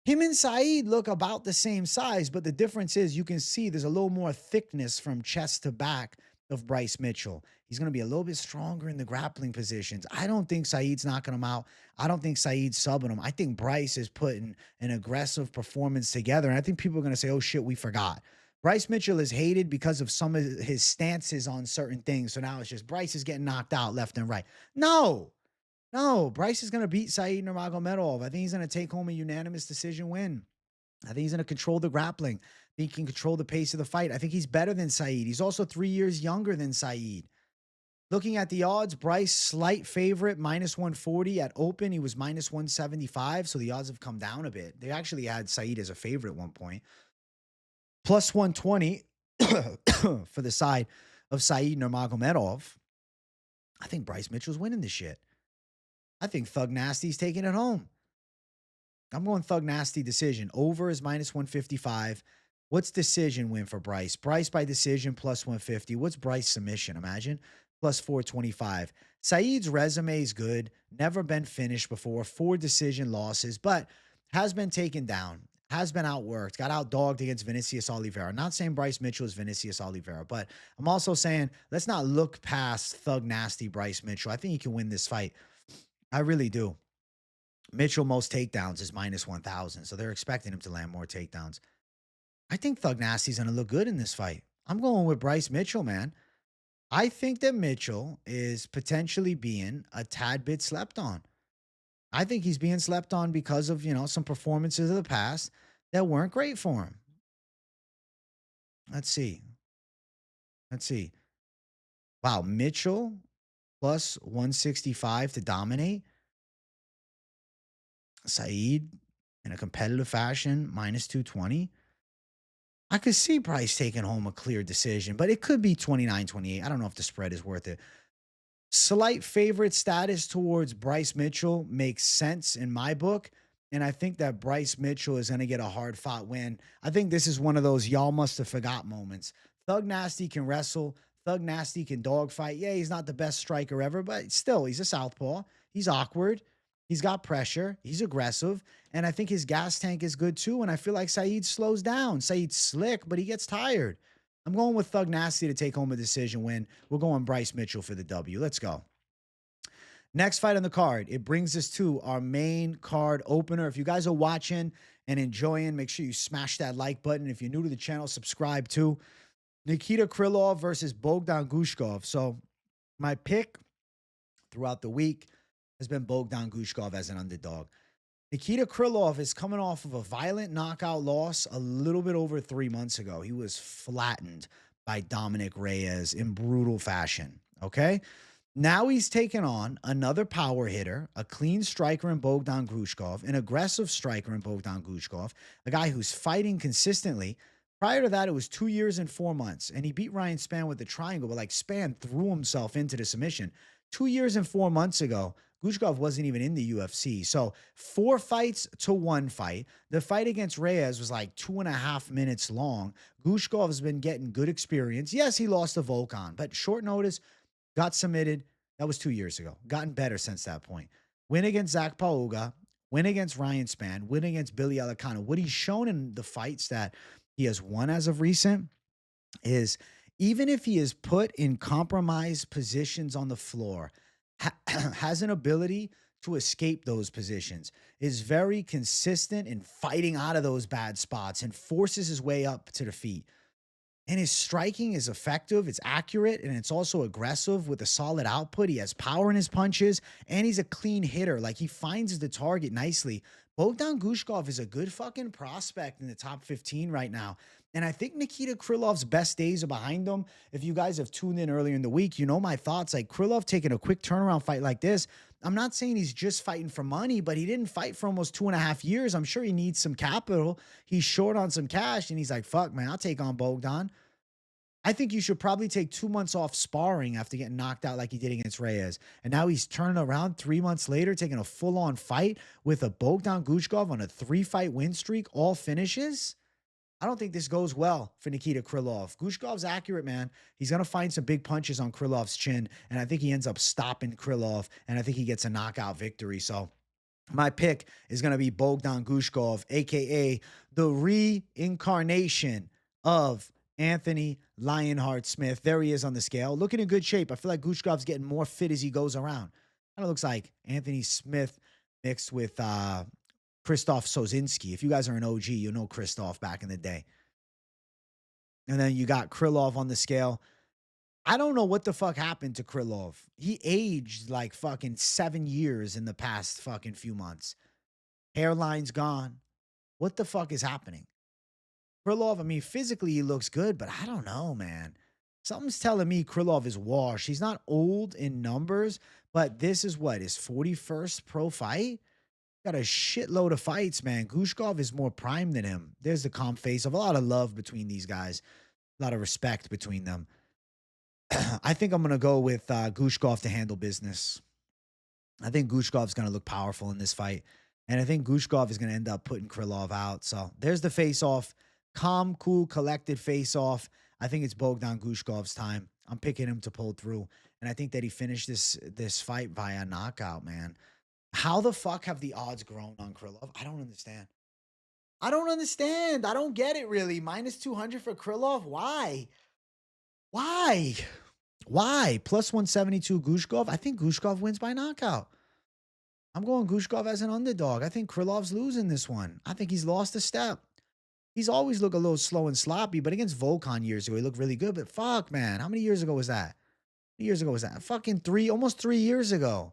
Him and Saeed look about the same size, but the difference is you can see there's a little more thickness from chest to back of Bryce Mitchell. He's going to be a little bit stronger in the grappling positions. I don't think Saeed's knocking him out. I don't think Saeed's subbing him. I think Bryce is putting an aggressive performance together, and I think people are going to say, oh, shit, we forgot. Bryce Mitchell is hated because of some of his stances on certain things, so now it's just Bryce is getting knocked out left and right. No, Bryce is going to beat Saeed Nurmagomedov. I think he's going to take home a unanimous decision win. I think he's going to control the grappling. He can control the pace of the fight. I think he's better than Said. He's also 3 years younger than Said. Looking at the odds, Bryce, slight favorite, -140. At open, he was -175, so the odds have come down a bit. They actually had Said as a favorite at one point. +120 for the side of Said Nurmagomedov. I think Bryce Mitchell's winning this shit. I think Thug Nasty's taking it home. I'm going Thug Nasty decision. Over is -155. What's decision win for Bryce? Bryce by decision +150. What's Bryce submission? Imagine +425. Said's resume is good. Never been finished before. 4 decision losses, but has been taken down. Has been outworked. Got outdogged against Vinicius Oliveira. I'm not saying Bryce Mitchell is Vinicius Oliveira, but I'm also saying let's not look past Thug Nasty Bryce Mitchell. I think he can win this fight. I really do. Mitchell most takedowns is -1,000, so they're expecting him to land more takedowns. I think Thug Nasty's going to look good in this fight. I'm going with Bryce Mitchell, man. I think that Mitchell is potentially being a tad bit slept on. I think he's being slept on because of, some performances of the past that weren't great for him. Let's see. Wow, Mitchell +165 to dominate. Said in a competitive fashion, -220. I could see Bryce taking home a clear decision, but it could be 29-28. I don't know if the spread is worth it. Slight favorite status towards Bryce Mitchell makes sense in my book. And I think that Bryce Mitchell is going to get a hard fought win. I think this is one of those y'all must have forgot moments. Thug Nasty can wrestle. Thug Nasty can dogfight. Yeah, he's not the best striker ever, but still, he's a southpaw. He's awkward. He's got pressure. He's aggressive. And I think his gas tank is good too. And I feel like Said slows down. Said's slick, but he gets tired. I'm going with Thug Nasty to take home a decision win. We're going Bryce Mitchell for the W. Let's go. Next fight on the card. It brings us to our main card opener. If you guys are watching and enjoying, make sure you smash that like button. If you're new to the channel, subscribe too. Nikita Krylov versus Bogdan Guskov. So my pick throughout the week has been Bogdan Guskov as an underdog. Nikita Krylov is coming off of a violent knockout loss a little bit over 3 months ago. He was flattened by Dominic Reyes in brutal fashion, okay? Now he's taken on another power hitter, a clean striker in Bogdan Guskov, an aggressive striker in Bogdan Guskov, a guy who's fighting consistently. Prior to that, it was 2 years and 4 months, and he beat Ryan Spann with the triangle, but Spann threw himself into the submission. 2 years and 4 months ago, Guskov wasn't even in the UFC. So 4 fights to 1 fight. The fight against Reyes was 2.5 minutes long. Guskov has been getting good experience. Yes, he lost to Volkan, but short notice, got submitted. That was 2 years ago. Gotten better since that point. Win against Zach Pauga, win against Ryan Spann, win against Billy Elekana. What he's shown in the fights that he has won as of recent is even if he is put in compromised positions on the floor, has an ability to escape those positions, is very consistent in fighting out of those bad spots and forces his way up to the feet. And his striking is effective, it's accurate, and it's also aggressive with a solid output. He has power in his punches, and he's a clean hitter. He finds the target nicely. Bogdan Guskov is a good fucking prospect in the top 15 right now. And I think Nikita Krylov's best days are behind him. If you guys have tuned in earlier in the week, you know my thoughts. Krylov taking a quick turnaround fight like this. I'm not saying he's just fighting for money, but he didn't fight for almost 2.5 years. I'm sure he needs some capital. He's short on some cash, and he's like, fuck, man, I'll take on Bogdan. I think you should probably take 2 months off sparring after getting knocked out like he did against Reyes. And now he's turning around 3 months later, taking a full-on fight with a Bogdan Guskov on a 3-fight win streak, all finishes. I don't think this goes well for Nikita Krylov. Guskov's accurate, man. He's going to find some big punches on Krylov's chin, and I think he ends up stopping Krylov, and I think he gets a knockout victory. So my pick is going to be Bogdan Guskov, a.k.a. the reincarnation of Anthony Lionheart Smith. There he is on the scale, looking in good shape. I feel like Guskov's getting more fit as he goes around. Kind of looks like Anthony Smith mixed with Krzysztof Sosinski. If you guys are an OG, you know Krzysztof back in the day. And then you got Krylov on the scale. I don't know what the fuck happened to Krylov. He aged like fucking 7 years in the past fucking few months. Hairline's gone. What the fuck is happening? Krylov, I mean, physically he looks good, but I don't know, man. Something's telling me Krylov is washed. He's not old in numbers, but this is what, his 41st pro fight? Got a shitload of fights, man. Guskov is more prime than him. There's the comp face of a lot of love between these guys, a lot of respect between them. I think I'm going to go with Guskov to handle business. I think Guskov's going to look powerful in this fight. And I think Guskov is going to end up putting Krylov out. So there's the face-off. Calm, cool, collected face-off. I think it's Bogdan Guskov's time. I'm picking him to pull through. And I think that he finished this fight via knockout, man. How the fuck have the odds grown on Krylov? I don't understand. I don't understand. I don't get it, really. Minus 200 for Krylov? Why? Why? Why? Plus 172 Guskov? I think Guskov wins by knockout. I'm going Guskov as an underdog. I think Krylov's losing this one. I think he's lost a step. He's always looked a little slow and sloppy, but against Volkan years ago, he looked really good. But fuck, man. How many years ago was that? How many years ago was that? Fucking almost 3 years ago.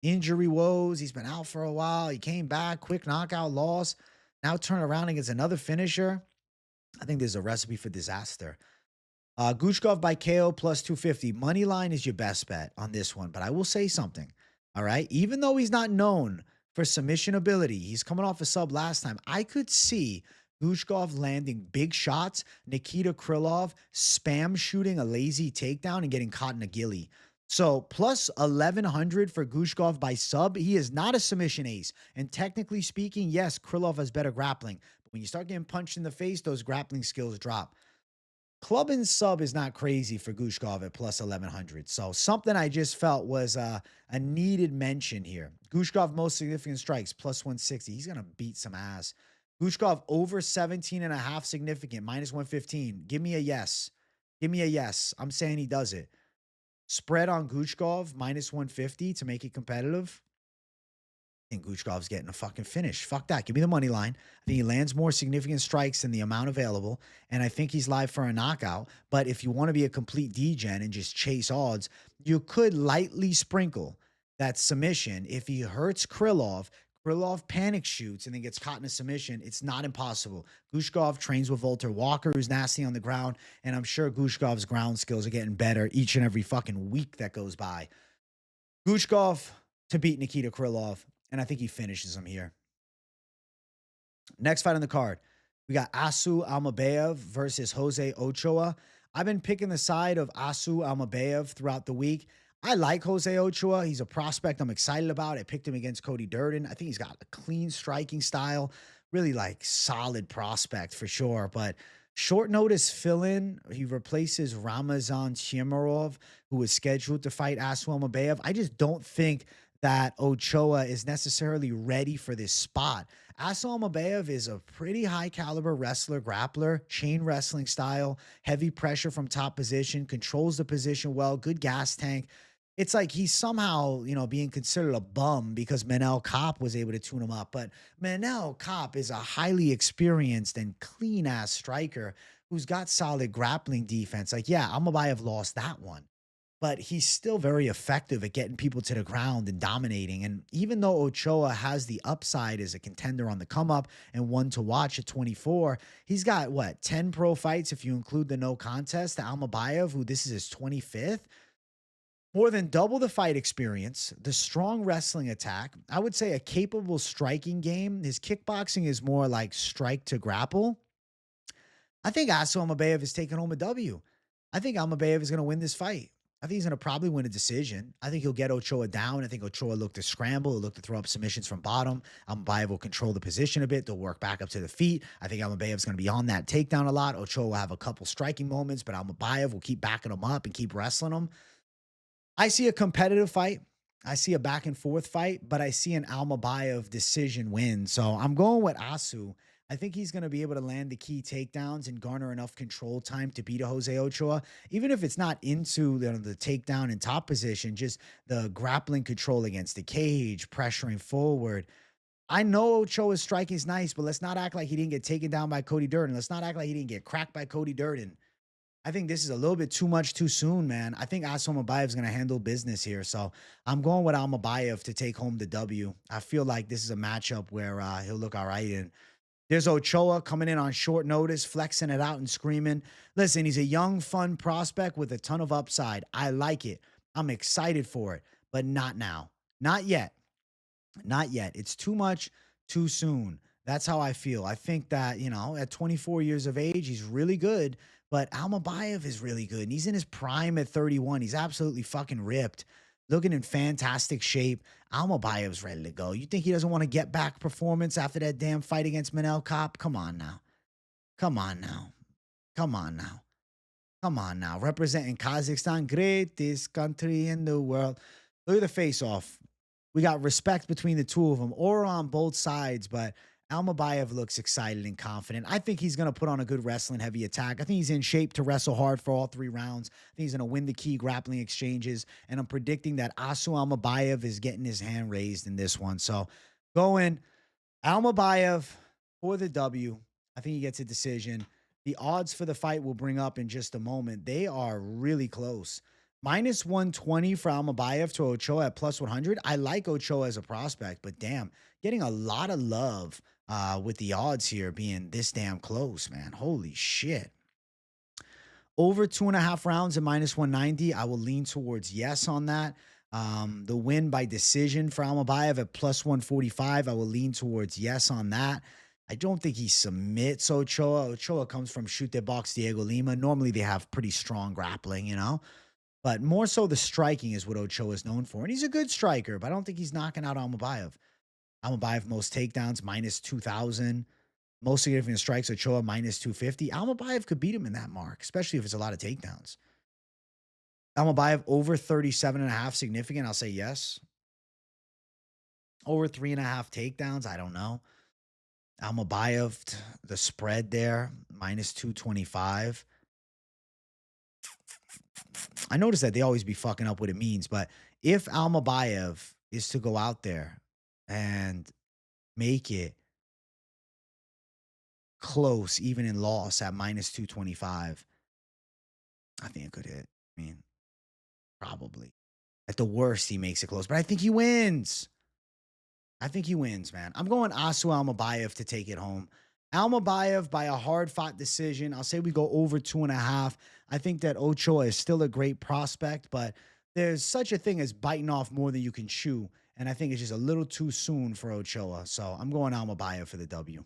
Injury woes. He's been out for a while. He came back. Quick knockout loss. Now turn around against another finisher. I think there's a recipe for disaster. Guskov by KO plus 250. Money line is your best bet on this one. But I will say something. All right. Even though he's not known for submission ability, he's coming off a sub last time. I could see Guskov landing big shots, Nikita Krylov spam shooting a lazy takedown and getting caught in a gilly. So plus 1,100 for Guskov by sub. He is not a submission ace. And technically speaking, yes, Krylov has better grappling. But when you start getting punched in the face, those grappling skills drop. Club and sub is not crazy for Guskov at plus 1,100. So something I just felt was a needed mention here. Guskov most significant strikes, plus 160. He's going to beat some ass. Guskov over 17.5 significant, minus 115. Give me a yes. Give me a yes. I'm saying he does it. Spread on Guskov, minus 150 to make it competitive. I think Guskov's getting a fucking finish. Fuck that. Give me the money line. I think he lands more significant strikes than the amount available, and I think he's live for a knockout. But if you want to be a complete degen and just chase odds, you could lightly sprinkle that submission. If he hurts Krylov panic shoots and then gets caught in a submission, it's not impossible. Guskov trains with Walter Walker, who's nasty on the ground, and I'm sure Guskov's ground skills are getting better each and every fucking week that goes by. Guskov to beat Nikita Krylov, and I think he finishes him here. Next fight on the card, we got Asu Almabayev versus Jose Ochoa. I've been picking the side of Asu Almabayev throughout the week. I like Jose Ochoa. He's a prospect I'm excited about. I picked him against Cody Durden. I think he's got a clean striking style. Really like solid prospect for sure. But short notice fill-in. He replaces Ramazan Chimarov, who was scheduled to fight Asu Almabayev. I just don't think that Ochoa is necessarily ready for this spot. Aslan Almabayev is a pretty high caliber wrestler, grappler, chain wrestling style, heavy pressure from top position, controls the position well, good gas tank. It's like he's somehow, being considered a bum because Manel Kopp was able to tune him up. But Manel Kopp is a highly experienced and clean ass striker who's got solid grappling defense. Like, yeah, Almabayev lost that one, but he's still very effective at getting people to the ground and dominating. And even though Ochoa has the upside as a contender on the come up and one to watch at 24, he's got 10 pro fights if you include the no contest to Almabayev, who this is his 25th. More than double the fight experience, the strong wrestling attack. I would say a capable striking game. His kickboxing is more like strike to grapple. I think Aslan Almabayev is taking home a W. I think Almabayev is going to win this fight. I think he's going to probably win a decision. I think he'll get Ochoa down. I think Ochoa will look to scramble. He'll look to throw up submissions from bottom. Almabayev will control the position a bit. They'll work back up to the feet. I think Almabayev is going to be on that takedown a lot. Ochoa will have a couple striking moments, but Almabayev will keep backing him up and keep wrestling him. I see a competitive fight. I see a back and forth fight, but I see an Almabayev decision win. So I'm going with Asu. I think he's going to be able to land the key takedowns and garner enough control time to beat a Jose Ochoa, even if it's not into the takedown and top position, just the grappling control against the cage, pressuring forward. I know Ochoa's striking is nice, but let's not act like he didn't get taken down by Cody Durden. Let's not act like he didn't get cracked by Cody Durden. I think this is a little bit too much too soon, man. I think Aslan Almabayev is going to handle business here. So I'm going with Almabayev to take home the W. I feel like this is a matchup where he'll look all right in. There's Ochoa coming in on short notice, flexing it out and screaming. Listen, he's a young, fun prospect with a ton of upside. I like it. I'm excited for it, but not now. Not yet. Not yet. It's too much too soon. That's how I feel. I think that, at 24 years of age, he's really good, but Almabayev is really good. And he's in his prime at 31. He's absolutely fucking ripped, looking in fantastic shape. Almabayev's ready to go. You think he doesn't want to get back performance after that damn fight against Manel Cop? Come on now. Come on now. Come on now. Come on now. Representing Kazakhstan, greatest country in the world. Look at the face off. We got respect between the two of them, or on both sides, but Almabayev looks excited and confident. I think he's going to put on a good wrestling heavy attack. I think he's in shape to wrestle hard for all 3 rounds. I think he's going to win the key grappling exchanges, and I'm predicting that Asu Almabayev is getting his hand raised in this one. So going Almabayev for the W. I think he gets a decision. The odds for the fight we'll bring up in just a moment. They are really close. Minus 120 for Almabayev to Ochoa at plus 100. I like Ochoa as a prospect, but damn, getting a lot of love with the odds here being this damn close, man. Holy shit. Over 2.5 rounds at minus 190. I will lean towards yes on that. The win by decision for Almabayev at plus 145. I will lean towards yes on that. I don't think he submits Ochoa. Ochoa comes from Shoot Their Box Diego Lima. Normally they have pretty strong grappling, but more so the striking is what Ochoa is known for. And he's a good striker, but I don't think he's knocking out Almabayev. Almabayev most takedowns, minus 2,000. Most significant strikes, Ochoa, minus 250. Almabayev could beat him in that mark, especially if it's a lot of takedowns. Almabayev over 37.5 significant, I'll say yes. Over 3.5 takedowns, I don't know. Almabayev, the spread there, minus 225. I noticed that they always be fucking up what it means, but if Almabayev is to go out there and make it close, even in loss at minus 225, I think it could hit. I mean, probably. At the worst, he makes it close, but I think he wins. I think he wins, man. I'm going Asu Almabayev to take it home. Almabayev by a hard-fought decision. I'll say we go over 2.5. I think that Ochoa is still a great prospect, but there's such a thing as biting off more than you can chew, and I think it's just a little too soon for Ochoa. So I'm going Almabayev for the W.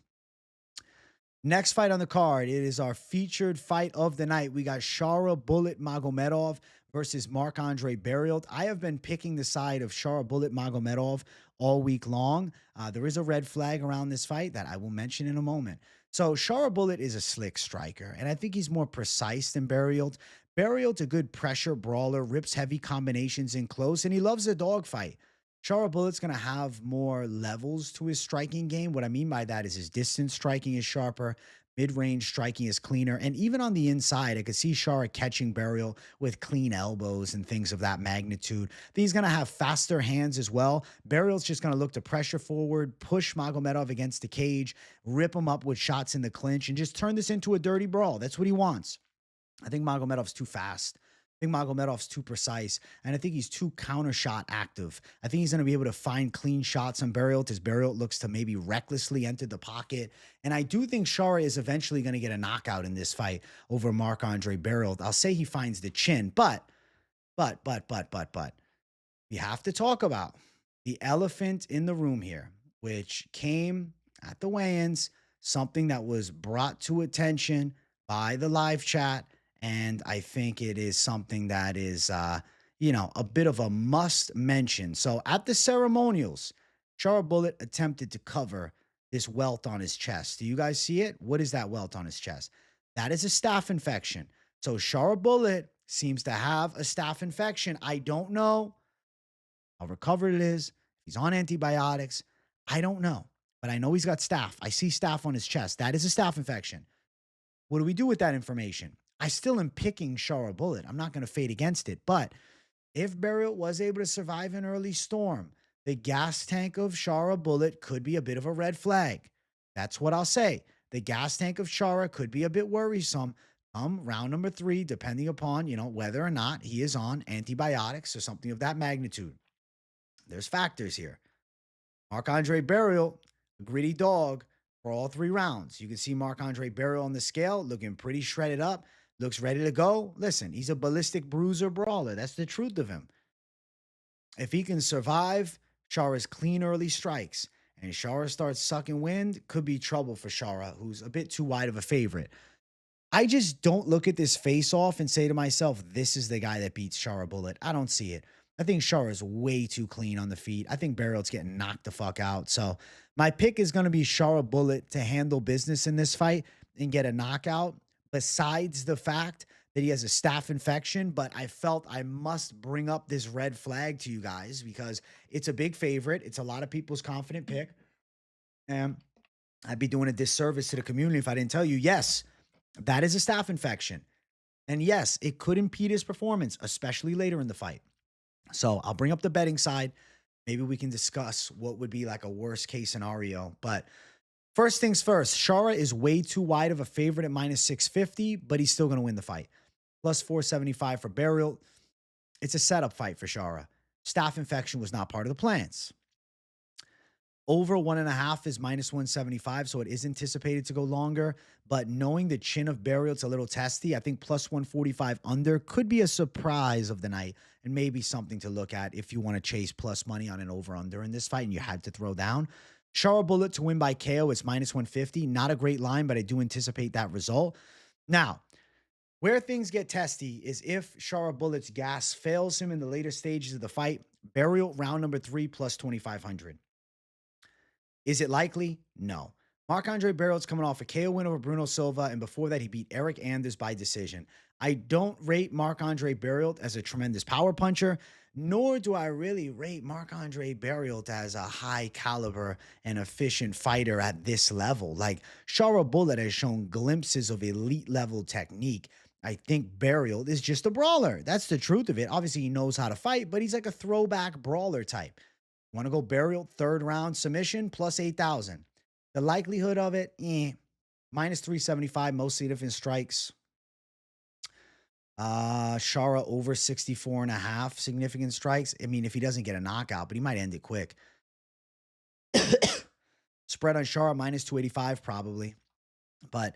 Next fight on the card, it is our featured fight of the night. We got Shara Bullet Magomedov versus Marc-Andre Barriault. I have been picking the side of Shara Bullet Magomedov all week long. There is a red flag around this fight that I will mention in a moment. So Shara Bullet is a slick striker, and I think he's more precise than Barriault. Barriault's a good pressure brawler, rips heavy combinations in close, and he loves a dogfight. Shara Bullet's going to have more levels to his striking game. What I mean by that is his distance striking is sharper, mid-range striking is cleaner, and even on the inside, I could see Shara catching Barriault with clean elbows and things of that magnitude. He's going to have faster hands as well. Barriault's just going to look to pressure forward, push Magomedov against the cage, rip him up with shots in the clinch, and just turn this into a dirty brawl. That's what he wants. I think Magomedov's too fast. I think Magomedov's too precise, and I think he's too counter shot active. I think he's going to be able to find clean shots on Barriault as Barriault looks to maybe recklessly enter the pocket. And I do think Shara is eventually going to get a knockout in this fight over Marc-Andre Barriault. I'll say he finds the chin, but we have to talk about the elephant in the room here, which came at the weigh-ins, something that was brought to attention by the live chat. And I think it is something that is, a bit of a must mention. So at the ceremonials, Shara Bullet attempted to cover this welt on his chest. Do you guys see it? What is that welt on his chest? That is a staph infection. So Shara Bullet seems to have a staph infection. I don't know how recovered it is. If he's on antibiotics, I don't know. But I know he's got staph. I see staph on his chest. That is a staph infection. What do we do with that information? I still am picking Shara Bullet. I'm not going to fade against it. But if Barriault was able to survive an early storm, the gas tank of Shara Bullet could be a bit of a red flag. That's what I'll say. The gas tank of Shara could be a bit worrisome come round number 3, depending upon, whether or not he is on antibiotics or something of that magnitude. There's factors here. Marc-Andre Barriault, a gritty dog, for all 3 rounds. You can see Marc-Andre Barriault on the scale looking pretty shredded up, looks ready to go. Listen, he's a ballistic bruiser brawler. That's the truth of him. If he can survive Chara's clean early strikes and Chara starts sucking wind, could be trouble for Chara, who's a bit too wide of a favorite. I just don't look at this face off and say to myself, this is the guy that beats Chara Bullet. I don't see it. I think Chara is way too clean on the feet. I think Barriault's getting knocked the fuck out. So my pick is going to be Chara Bullet to handle business in this fight and get a knockout, besides the fact that he has a staph infection. But I felt I must bring up this red flag to you guys because it's a big favorite. It's a lot of people's confident pick. And I'd be doing a disservice to the community if I didn't tell you, yes, that is a staph infection. And yes, it could impede his performance, especially later in the fight. So I'll bring up the betting side. Maybe we can discuss what would be like a worst case scenario. But first things first, Chara is way too wide of a favorite at minus 650, but he's still going to win the fight. Plus 475 for Barriault. It's a setup fight for Chara. Staph infection was not part of the plans. Over 1.5 is minus 175, so it is anticipated to go longer. But knowing the chin of Barriault's a little testy, I think plus 145 under could be a surprise of the night and maybe something to look at if you want to chase plus money on an over-under in this fight and you had to throw down. Chara Bullet to win by KO, it's minus 150. Not a great line, but I do anticipate that result. Now, where things get testy is if Chara Bullet's gas fails him in the later stages of the fight. Barriault round number 3 plus 2,500. Is it likely? No. Marc-Andre Barriault's coming off a KO win over Bruno Silva, and before that, he beat Eric Anders by decision. I don't rate Marc-Andre Barriault as a tremendous power puncher, nor do I really rate Marc-Andre Barriault as a high caliber and efficient fighter at this level. Like, Chara Bullet has shown glimpses of elite level technique. I think Barriault is just a brawler. That's the truth of it. Obviously, he knows how to fight, but he's like a throwback brawler type. Want to go Barriault third round submission plus 8,000. The likelihood of it, minus 375, mostly different strikes. Chara over 64.5 significant strikes. I mean, if he doesn't get a knockout, but he might end it quick. Spread on Chara minus 285 probably. But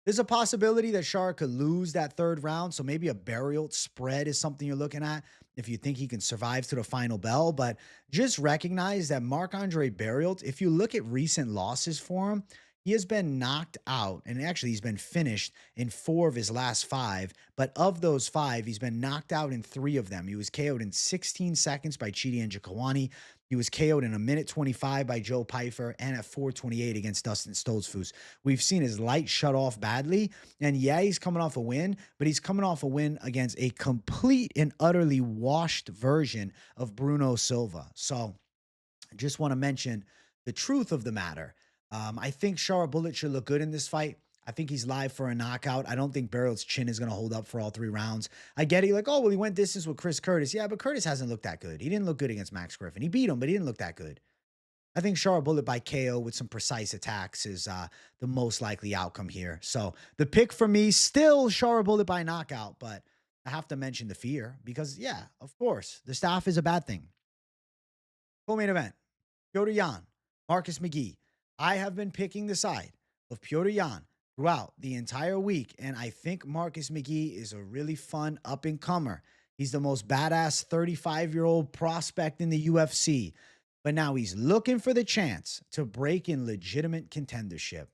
there's a possibility that Chara could lose that third round. So maybe a Barriault spread is something you're looking at if you think he can survive to the final bell. But just recognize that Marc-Andre Barriault, if you look at recent losses for him, he has been knocked out. And actually, he's been finished in 4 of his last 5. But of those 5, he's been knocked out in 3 of them. He was KO'd in 16 seconds by Chidi Njokuani. He was KO'd in 1:25 by Joe Pyfer and at 4:28 against Dustin Stoltzfus. We've seen his light shut off badly. And yeah, he's coming off a win, but he's coming off a win against a complete and utterly washed version of Bruno Silva. So I just want to mention the truth of the matter. I think Chara Bullet should look good in this fight. I think he's live for a knockout. I don't think Barriault's chin is going to hold up for all 3 rounds. I get it. Like, oh, well, he went distance with Chris Curtis. Yeah, but Curtis hasn't looked that good. He didn't look good against Max Griffin. He beat him, but he didn't look that good. I think Chara Bullet by KO with some precise attacks is the most likely outcome here. So the pick for me, still Chara Bullet by knockout, but I have to mention the fear because, yeah, of course, the staff is a bad thing. Co-main event, Petr Yan, Marcus McGhee. I have been picking the side of Petr Yan throughout the entire week, and I think Marcus McGhee is a really fun up-and-comer. He's the most badass 35-year-old prospect in the UFC, but now he's looking for the chance to break in legitimate contendership.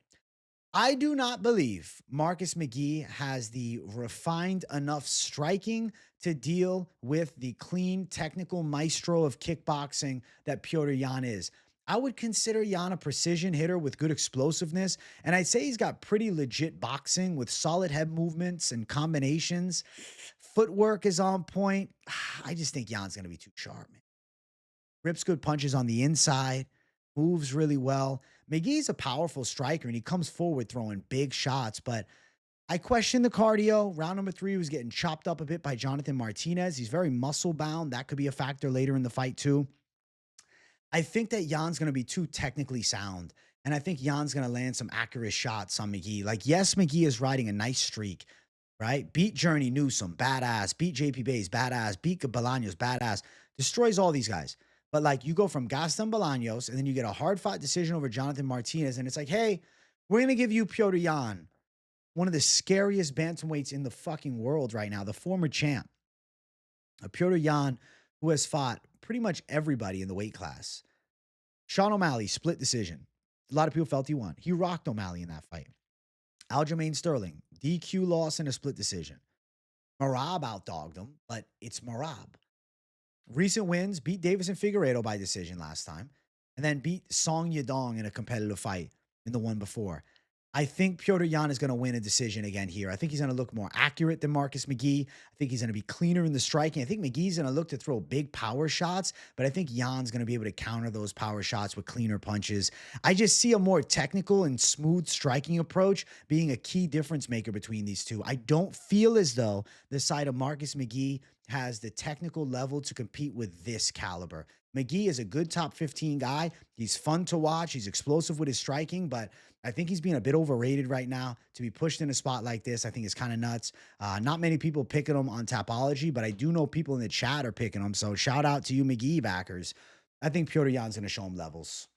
I do not believe Marcus McGhee has the refined enough striking to deal with the clean technical maestro of kickboxing that Petr Yan is. I would consider Yan a precision hitter with good explosiveness, and I'd say he's got pretty legit boxing with solid head movements and combinations. Footwork is on point. I just think Yan's going to be too sharp, man. Rips good punches on the inside, moves really well. McGhee's a powerful striker, and he comes forward throwing big shots, but I question the cardio. Round number 3 was getting chopped up a bit by Jonathan Martinez. He's very muscle-bound. That could be a factor later in the fight, too. I think that Yan's going to be too technically sound, and I think Yan's going to land some accurate shots on McGhee. Like, yes, McGhee is riding a nice streak, right? Beat Journey Newsome, badass. Beat JP Bays, badass. Beat Bolaños, badass. Destroys all these guys. But like you go from Gaston Bolaños and then you get a hard fought decision over Jonathan Martinez. And it's like, hey, we're going to give you Petr Yan, one of the scariest bantamweights in the fucking world right now, the former champ. A Petr Yan who has fought pretty much everybody in the weight class. Sean O'Malley, split decision. A lot of people felt he won. He rocked O'Malley in that fight. Aljamain Sterling, DQ loss in a split decision. Merab outdogged him, but it's Merab. Recent wins, beat Davis and Figueiredo by decision last time, and then beat Song Yadong in a competitive fight in the one before. I think Petr Yan is going to win a decision again here. I think he's going to look more accurate than Marcus McGhee. I think he's going to be cleaner in the striking. I think McGee's going to look to throw big power shots, but I think Yan's going to be able to counter those power shots with cleaner punches. I just see a more technical and smooth striking approach being a key difference maker between these two. I don't feel as though the side of Marcus McGhee has the technical level to compete with this caliber. McGhee is a good top 15 guy. He's fun to watch. He's explosive with his striking, but I think he's being a bit overrated right now. To be pushed in a spot like this, I think is kind of nuts. Not many people picking him on Tapology, but I do know people in the chat are picking him. So shout out to you McGhee backers. I think Petr Yan's going to show him levels.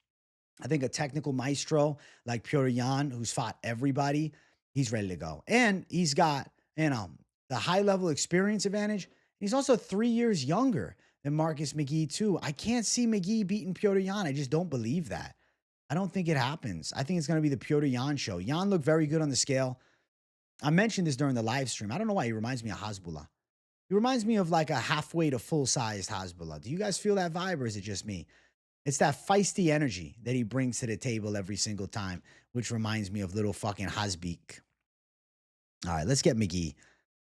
I think a technical maestro like Petr Yan, who's fought everybody, he's ready to go. And he's got, the high level experience advantage. He's also 3 years younger than Marcus McGhee too. I can't see McGhee beating Petr Yan. I just don't believe that. I don't think it happens. I think it's going to be the Petr Yan show. Yan looked very good on the scale. I mentioned this during the live stream. I don't know why he reminds me of Hasbullah. He reminds me of like a halfway to full-sized Hasbullah. Do you guys feel that vibe or is it just me? It's that feisty energy that he brings to the table every single time, which reminds me of little fucking Hasbeek. All right, let's get McGhee.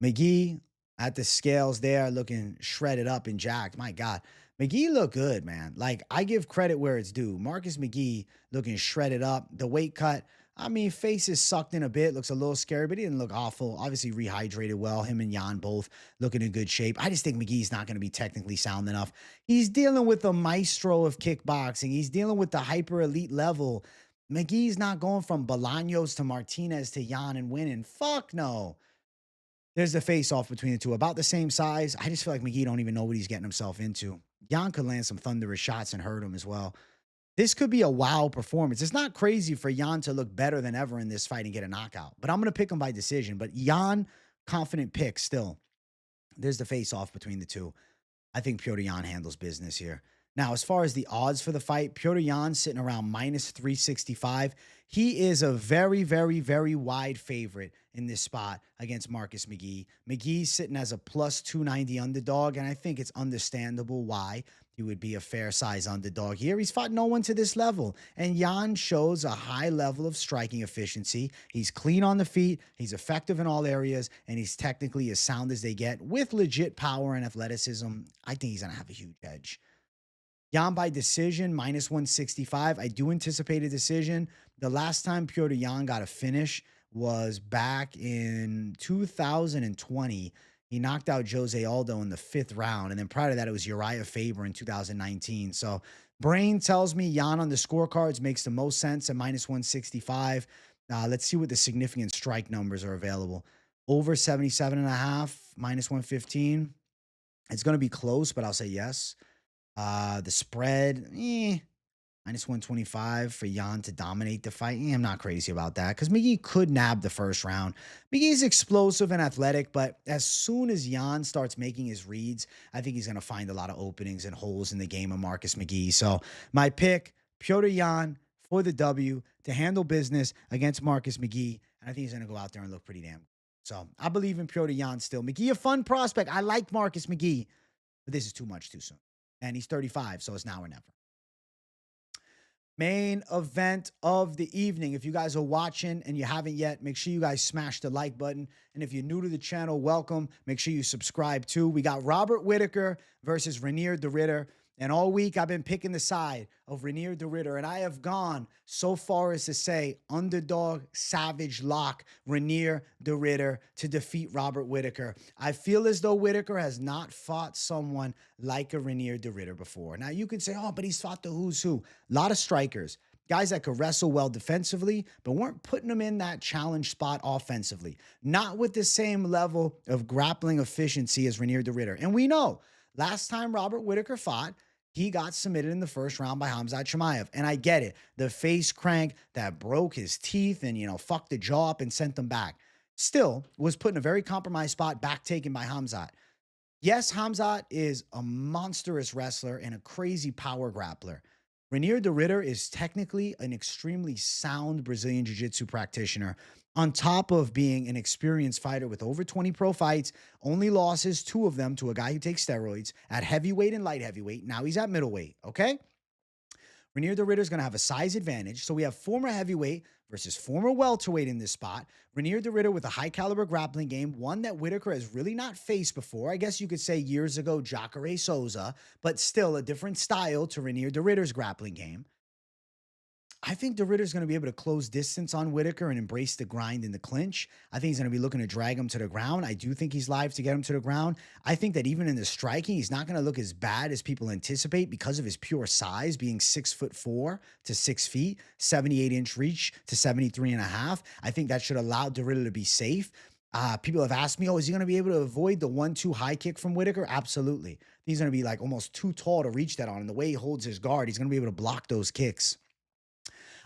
McGhee at the scales there looking shredded up and jacked. My God. McGhee looked good, man. Like, I give credit where it's due. Marcus McGhee looking shredded up. The weight cut, I mean, face is sucked in a bit. Looks a little scary, but he didn't look awful. Obviously rehydrated well. Him and Yan both looking in good shape. I just think McGee's not going to be technically sound enough. He's dealing with the maestro of kickboxing. He's dealing with the hyper elite level. McGee's not going from Bolaños to Martinez to Yan and winning. Fuck no. There's the face-off between the two. About the same size. I just feel like McGhee don't even know what he's getting himself into. Yan could land some thunderous shots and hurt him as well. This could be a wow performance. It's not crazy for Yan to look better than ever in this fight and get a knockout. But I'm going to pick him by decision. But Yan, confident pick still. There's the face-off between the two. I think Petr Yan handles business here. Now, as far as the odds for the fight, Petr Yan sitting around minus 365. He is a very, very, very wide favorite in this spot against Marcus McGhee. McGhee's sitting as a plus 290 underdog, and I think it's understandable why he would be a fair size underdog here. He's fought no one to this level, and Yan shows a high level of striking efficiency. He's clean on the feet, he's effective in all areas, and he's technically as sound as they get with legit power and athleticism. I think he's going to have a huge edge. Yan by decision, minus 165. I do anticipate a decision. The last time Petr Yan got a finish was back in 2020. He knocked out Jose Aldo in the 5th round. And then prior to that, it was Uriah Faber in 2019. So brain tells me Yan on the scorecards makes the most sense at minus 165. Let's see what the significant strike numbers are available. Over 77.5, minus 115. It's going to be close, but I'll say yes. The spread, minus 125 for Yan to dominate the fight. I'm not crazy about that because McGhee could nab the first round. McGhee's explosive and athletic, but as soon as Yan starts making his reads, I think he's going to find a lot of openings and holes in the game of Marcus McGhee. So my pick, Petr Yan for the W to handle business against Marcus McGhee. And I think he's going to go out there and look pretty damn good. So I believe in Petr Yan still. McGhee, a fun prospect. I like Marcus McGhee, but this is too much too soon. And he's 35, so it's now or never. Main event of the evening. If you guys are watching and you haven't yet, make sure you guys smash the like button. And if you're new to the channel, welcome. Make sure you subscribe too. We got Robert Whittaker versus Reinier de Ridder. And all week I've been picking the side of Reinier de Ridder. And I have gone so far as to say underdog, savage lock, Reinier de Ridder to defeat Robert Whittaker. I feel as though Whittaker has not fought someone like a Reinier de Ridder before. Now you could say, oh, but he's fought the who's who. A lot of strikers. Guys that could wrestle well defensively, but weren't putting them in that challenge spot offensively. Not with the same level of grappling efficiency as Reinier de Ridder. And we know, last time Robert Whittaker fought, He got submitted in the first round by Khamzat Chimaev. And I get it. The face crank that broke his teeth and, fucked the jaw up and sent them back. Still was put in a very compromised spot, back taken by Khamzat. Yes, Khamzat is a monstrous wrestler and a crazy power grappler. Renier de Ridder is technically an extremely sound Brazilian Jiu-Jitsu practitioner, on top of being an experienced fighter with over 20 pro fights, only losses, 2 of them to a guy who takes steroids at heavyweight and light heavyweight. Now he's at middleweight, okay? Renier de Ridder is going to have a size advantage. So we have former heavyweight versus former welterweight in this spot. Renier de Ridder with a high caliber grappling game, one that Whittaker has really not faced before. I guess you could say years ago, Jacare Souza, but still a different style to Renier de Ridder's grappling game. I think de Ridder's going to be able to close distance on Whittaker and embrace the grind in the clinch. I think he's going to be looking to drag him to the ground. I do think he's live to get him to the ground. I think that even in the striking, he's not going to look as bad as people anticipate because of his pure size, being 6'4" to 6 feet, 78-inch reach to 73.5. I think that should allow de Ridder to be safe. People have asked me, is he going to be able to avoid the 1-2 high kick from Whittaker? Absolutely. He's going to be like almost too tall to reach that on. And the way he holds his guard, he's going to be able to block those kicks.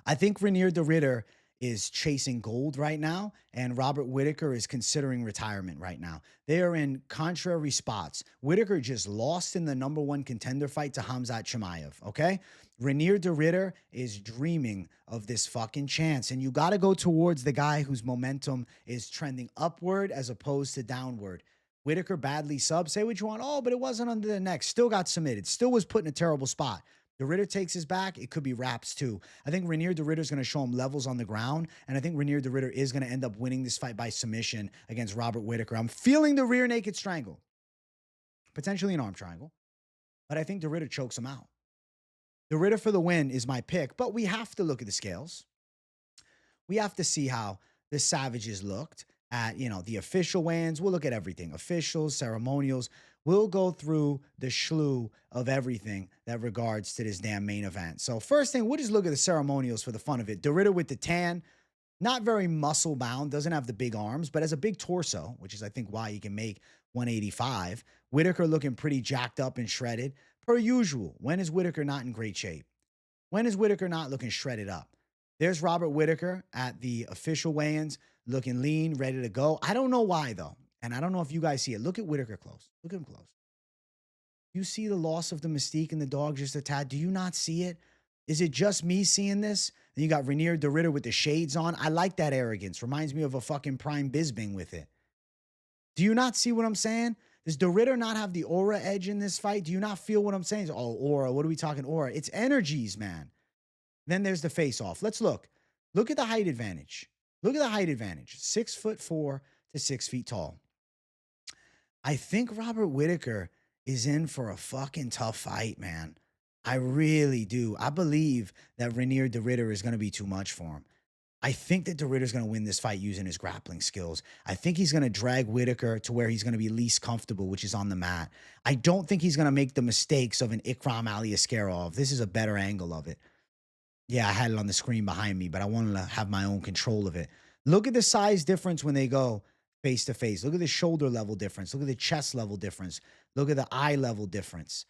I think Renier de Ridder is chasing gold right now, and Robert Whittaker is considering retirement right now. They are in contrary spots. Whittaker just lost in the #1 contender fight to Khamzat Chimaev, okay? Renier de Ridder is dreaming of this fucking chance, and you got to go towards the guy whose momentum is trending upward as opposed to downward. Whittaker badly subbed. Say what you want. But it wasn't under the neck. Still got submitted. Still was put in a terrible spot. De Ridder takes his back, it could be wraps too. I think Renier de Ridder is going to show him levels on the ground, and I think Renier de Ridder is going to end up winning this fight by submission against Robert Whittaker. I'm feeling the rear naked strangle, potentially an arm triangle, but I think de Ridder chokes him out. De Ridder for the win is my pick, but we have to look at the scales. We have to see how the Savages looked at, the official weigh-ins. We'll look at everything, officials, ceremonials. We'll go through the slew of everything that regards to this damn main event. So first thing, we'll just look at the ceremonials for the fun of it. De Ridder with the tan, not very muscle-bound, doesn't have the big arms, but has a big torso, which is, I think, why he can make 185. Whittaker looking pretty jacked up and shredded. Per usual, when is Whittaker not in great shape? When is Whittaker not looking shredded up? There's Robert Whittaker at the official weigh-ins, looking lean, ready to go. I don't know why, though. And I don't know if you guys see it. Look at Whittaker close. Look at him close. You see the loss of the mystique in the dog just a tad? Do you not see it? Is it just me seeing this? Then you got Renier de Ridder with the shades on. I like that arrogance. Reminds me of a fucking Prime Bisbing with it. Do you not see what I'm saying? Does de Ridder not have the aura edge in this fight? Do you not feel what I'm saying? Oh, aura. What are we talking aura? It's energies, man. Then there's the face-off. Let's look. Look at the height advantage. Look at the height advantage. 6'4" to 6 feet tall. I think Robert Whittaker is in for a fucking tough fight, man. I really do. I believe that Renier de Ridder is going to be too much for him. I think that de Ridder is going to win this fight using his grappling skills. I think he's going to drag Whittaker to where he's going to be least comfortable, which is on the mat. I don't think he's going to make the mistakes of an Ikram Aliaskarov. This is a better angle of it. Yeah, I had it on the screen behind me, but I wanted to have my own control of it. Look at the size difference when they go face to face. Look at the shoulder level difference. Look at the chest level difference. Look at the eye level difference.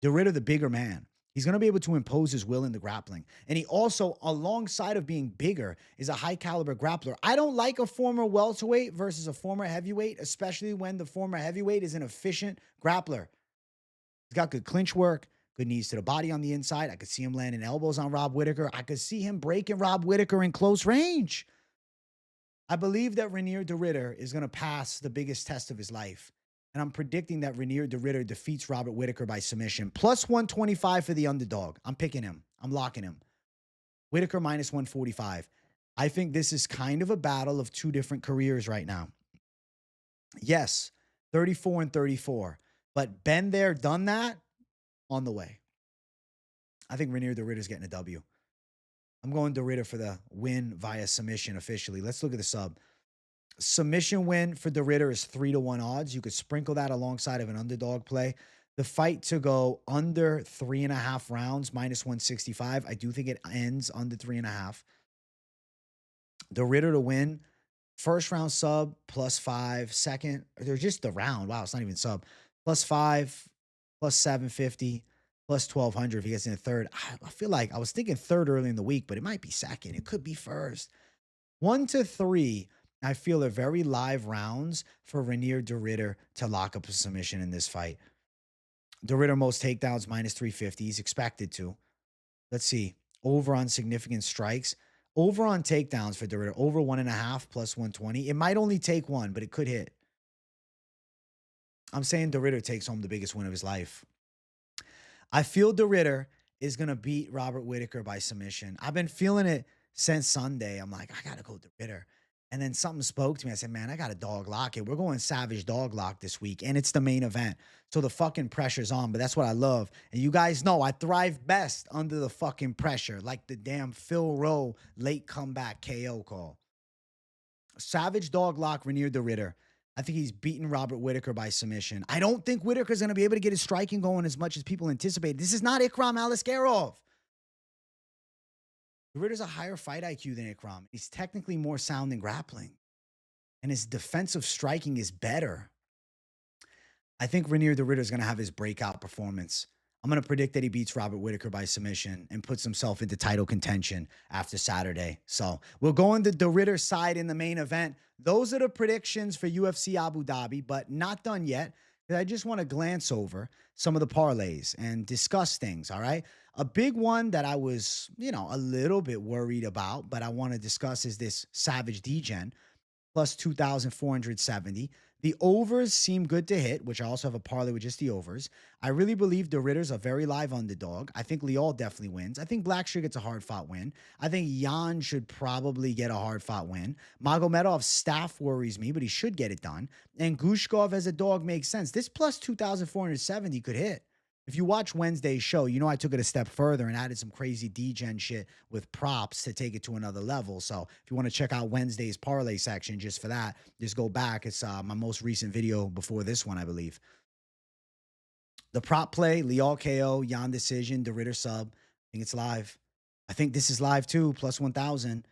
De Ridder, the bigger man. He's going to be able to impose his will in the grappling. And he also, alongside of being bigger, is a high caliber grappler. I don't like a former welterweight versus a former heavyweight, especially when the former heavyweight is an efficient grappler. He's got good clinch work, good knees to the body on the inside. I could see him landing elbows on Rob Whittaker. I could see him breaking Rob Whittaker in close range. I believe that Renier de Ridder is going to pass the biggest test of his life. And I'm predicting that Renier de Ridder defeats Robert Whittaker by submission. Plus 125 for the underdog. I'm picking him. I'm locking him. Whittaker minus 145. I think this is kind of a battle of two different careers right now. Yes, 34 and 34. But been there, done that, on the way. I think Renier de Ridder's getting a W. I'm going de Ridder for the win via submission officially. Let's look at the sub. Submission win for de Ridder is 3-1 odds. You could sprinkle that alongside of an underdog play. The fight to go under 3.5 rounds, minus 165. I do think it ends under 3.5. De Ridder to win. First round sub, +5. Second, they're just the round. Wow, it's not even sub. +5, plus 750. plus 1,200 if he gets in the third. I feel like I was thinking third early in the week, but it might be second. It could be first. 1 to 3, I feel are very live rounds for Reinier de Ridder to lock up a submission in this fight. De Ridder most takedowns minus 350. He's expected to. Let's see. Over on significant strikes. Over on takedowns for De Ridder. Over 1.5 plus 120. It might only take one, but it could hit. I'm saying De Ridder takes home the biggest win of his life. I feel De Ridder is going to beat Robert Whittaker by submission. I've been feeling it since Sunday. I'm like, I got to go De Ridder. And then something spoke to me. I said, man, I got to dog lock it. We're going savage dog lock this week, and it's the main event. So the fucking pressure's on, but that's what I love. And you guys know I thrive best under the fucking pressure, like the damn Phil Rowe late comeback KO call. Savage dog lock Reinier de Ridder. I think he's beaten Robert Whittaker by submission. I don't think Whittaker's going to be able to get his striking going as much as people anticipate. This is not Ikram Aliskerov. Ridder's a higher fight IQ than Ikram. He's technically more sound in grappling. And his defensive striking is better. I think Reinier de Ridder is going to have his breakout performance. I'm going to predict that he beats Robert Whittaker by submission and puts himself into title contention after Saturday. So we'll go on the de Ridder side in the main event. Those are the predictions for UFC Abu Dhabi, but not done yet. I just want to glance over some of the parlays and discuss things, all right? A big one that I was, a little bit worried about, but I want to discuss is this Savage Degen plus 2,470. The overs seem good to hit, which I also have a parlay with just the overs. I really believe De Ridder's a very live underdog. I think Leal definitely wins. I think Blackshear gets a hard-fought win. I think Jan should probably get a hard-fought win. Magomedov's staff worries me, but he should get it done. And Guskov as a dog makes sense. This plus 2,470 could hit. If you watch Wednesday's show, I took it a step further and added some crazy degen shit with props to take it to another level. So if you want to check out Wednesday's parlay section just for that, just go back. It's my most recent video before this one, I believe. The prop play, Leal KO, Jan decision, De Ridder sub. I think it's live. I think this is live too, plus 1,000.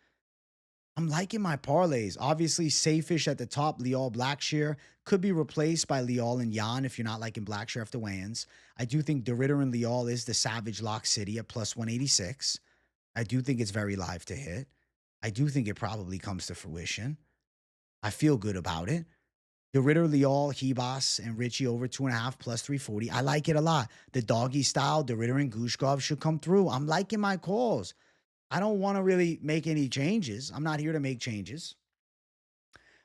I'm liking my parlays. Obviously, safe-ish at the top, Leal Blackshear. Could be replaced by Leal and Jan if you're not liking Blackshear after weigh-ins. I do think De Ridder and Leal is the Savage Lock City at plus 186. I do think it's very live to hit. I do think it probably comes to fruition. I feel good about it. De Ridder, Leal, Ribas, and Ricci over 2.5 plus 340. I like it a lot. The doggy style, De Ridder and Guskov should come through. I'm liking my calls. I don't want to really make any changes. I'm not here to make changes.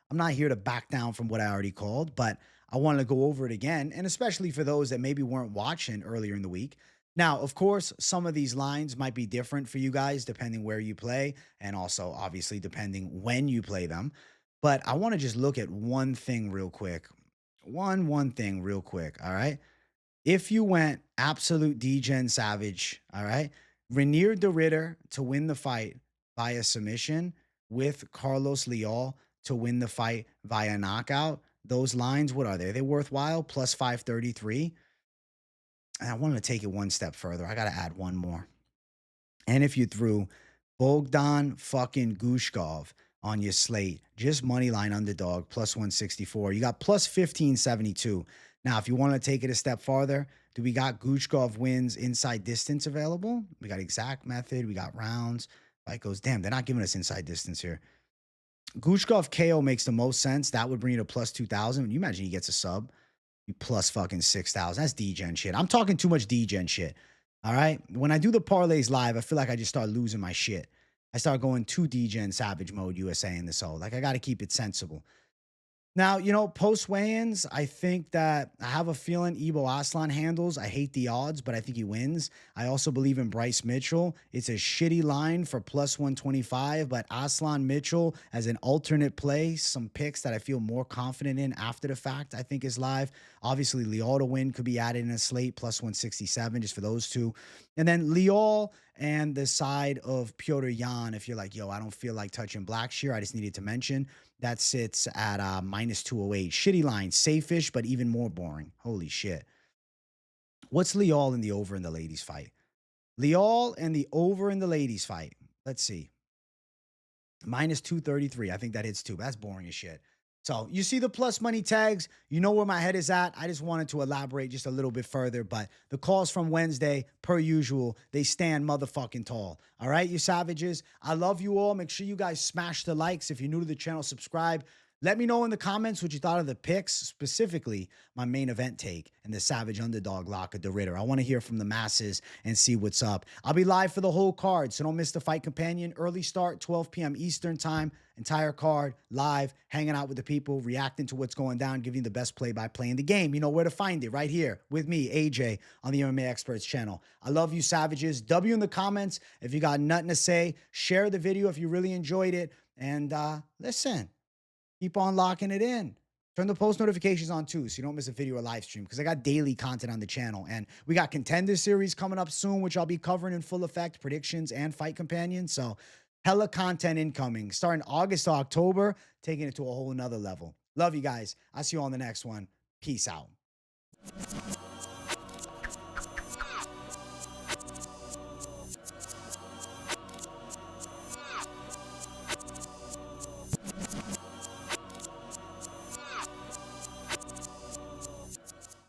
I'm not here to back down from what I already called, but I want to go over it again, and especially for those that maybe weren't watching earlier in the week. Now, of course, some of these lines might be different for you guys depending where you play, and also, obviously, depending when you play them. But I want to just look at one thing real quick. One thing real quick, all right? If you went absolute degen savage, all right? Reinier de Ridder to win the fight via submission with Carlos Leal to win the fight via knockout. Those lines, what are they? Are they worthwhile? Plus 533. And I wanted to take it one step further. I got to add one more. And if you threw Bogdan fucking Guskov on your slate, just money line underdog, plus 164. You got plus 1572. Now, if you want to take it a step farther, do we got Guskov wins inside distance available? We got exact method. We got rounds. Fight goes, damn, they're not giving us inside distance here. Guskov KO makes the most sense. That would bring you to plus 2,000. Can you imagine he gets a sub? You plus fucking 6,000. That's degen shit. I'm talking too much degen shit. All right? When I do the parlays live, I feel like I just start losing my shit. I start going too degen savage mode USA in this hole. Like, I got to keep it sensible. Now, post weigh-ins, I think that I have a feeling Ibo Aslan handles. I hate the odds, but I think he wins. I also believe in Bryce Mitchell. It's a shitty line for plus 125, but Aslan Mitchell as an alternate play, some picks that I feel more confident in after the fact, I think is live. Obviously, Leal to win could be added in a slate, plus 167 just for those two. And then Leal and the side of Petr Yan, if you're like, yo, I don't feel like touching Blackshear, I just needed to mention. That sits at minus 208. Shitty line. Safe-ish, but even more boring. Holy shit. What's Leal in the over in the ladies fight? Leal and the over in the ladies fight. Let's see. Minus 233. I think that hits too. That's boring as shit. So you see the plus money tags. You know where my head is at. I just wanted to elaborate just a little bit further. But the calls from Wednesday, per usual, they stand motherfucking tall. All right, you savages. I love you all. Make sure you guys smash the likes. If you're new to the channel, subscribe. Let me know in the comments what you thought of the picks, specifically my main event take and the savage underdog lock of the Ritter. I want to hear from the masses and see what's up. I'll be live for the whole card, so don't miss the Fight Companion. Early start, 12 p.m. Eastern time. Entire card, live, hanging out with the people, reacting to what's going down, giving you the best play-by-play in the game. You know where to find it, right here with me, AJ, on the MMA Experts channel. I love you, savages. W in the comments if you got nothing to say. Share the video if you really enjoyed it. And listen, keep on locking it in. Turn the post notifications on too, so you don't miss a video or live stream, because I got daily content on the channel. And we got Contender Series coming up soon, which I'll be covering in full effect, predictions and Fight Companion. So hella content incoming, starting August to October, taking it to a whole nother level. Love you guys. I'll see you on the next one. Peace out.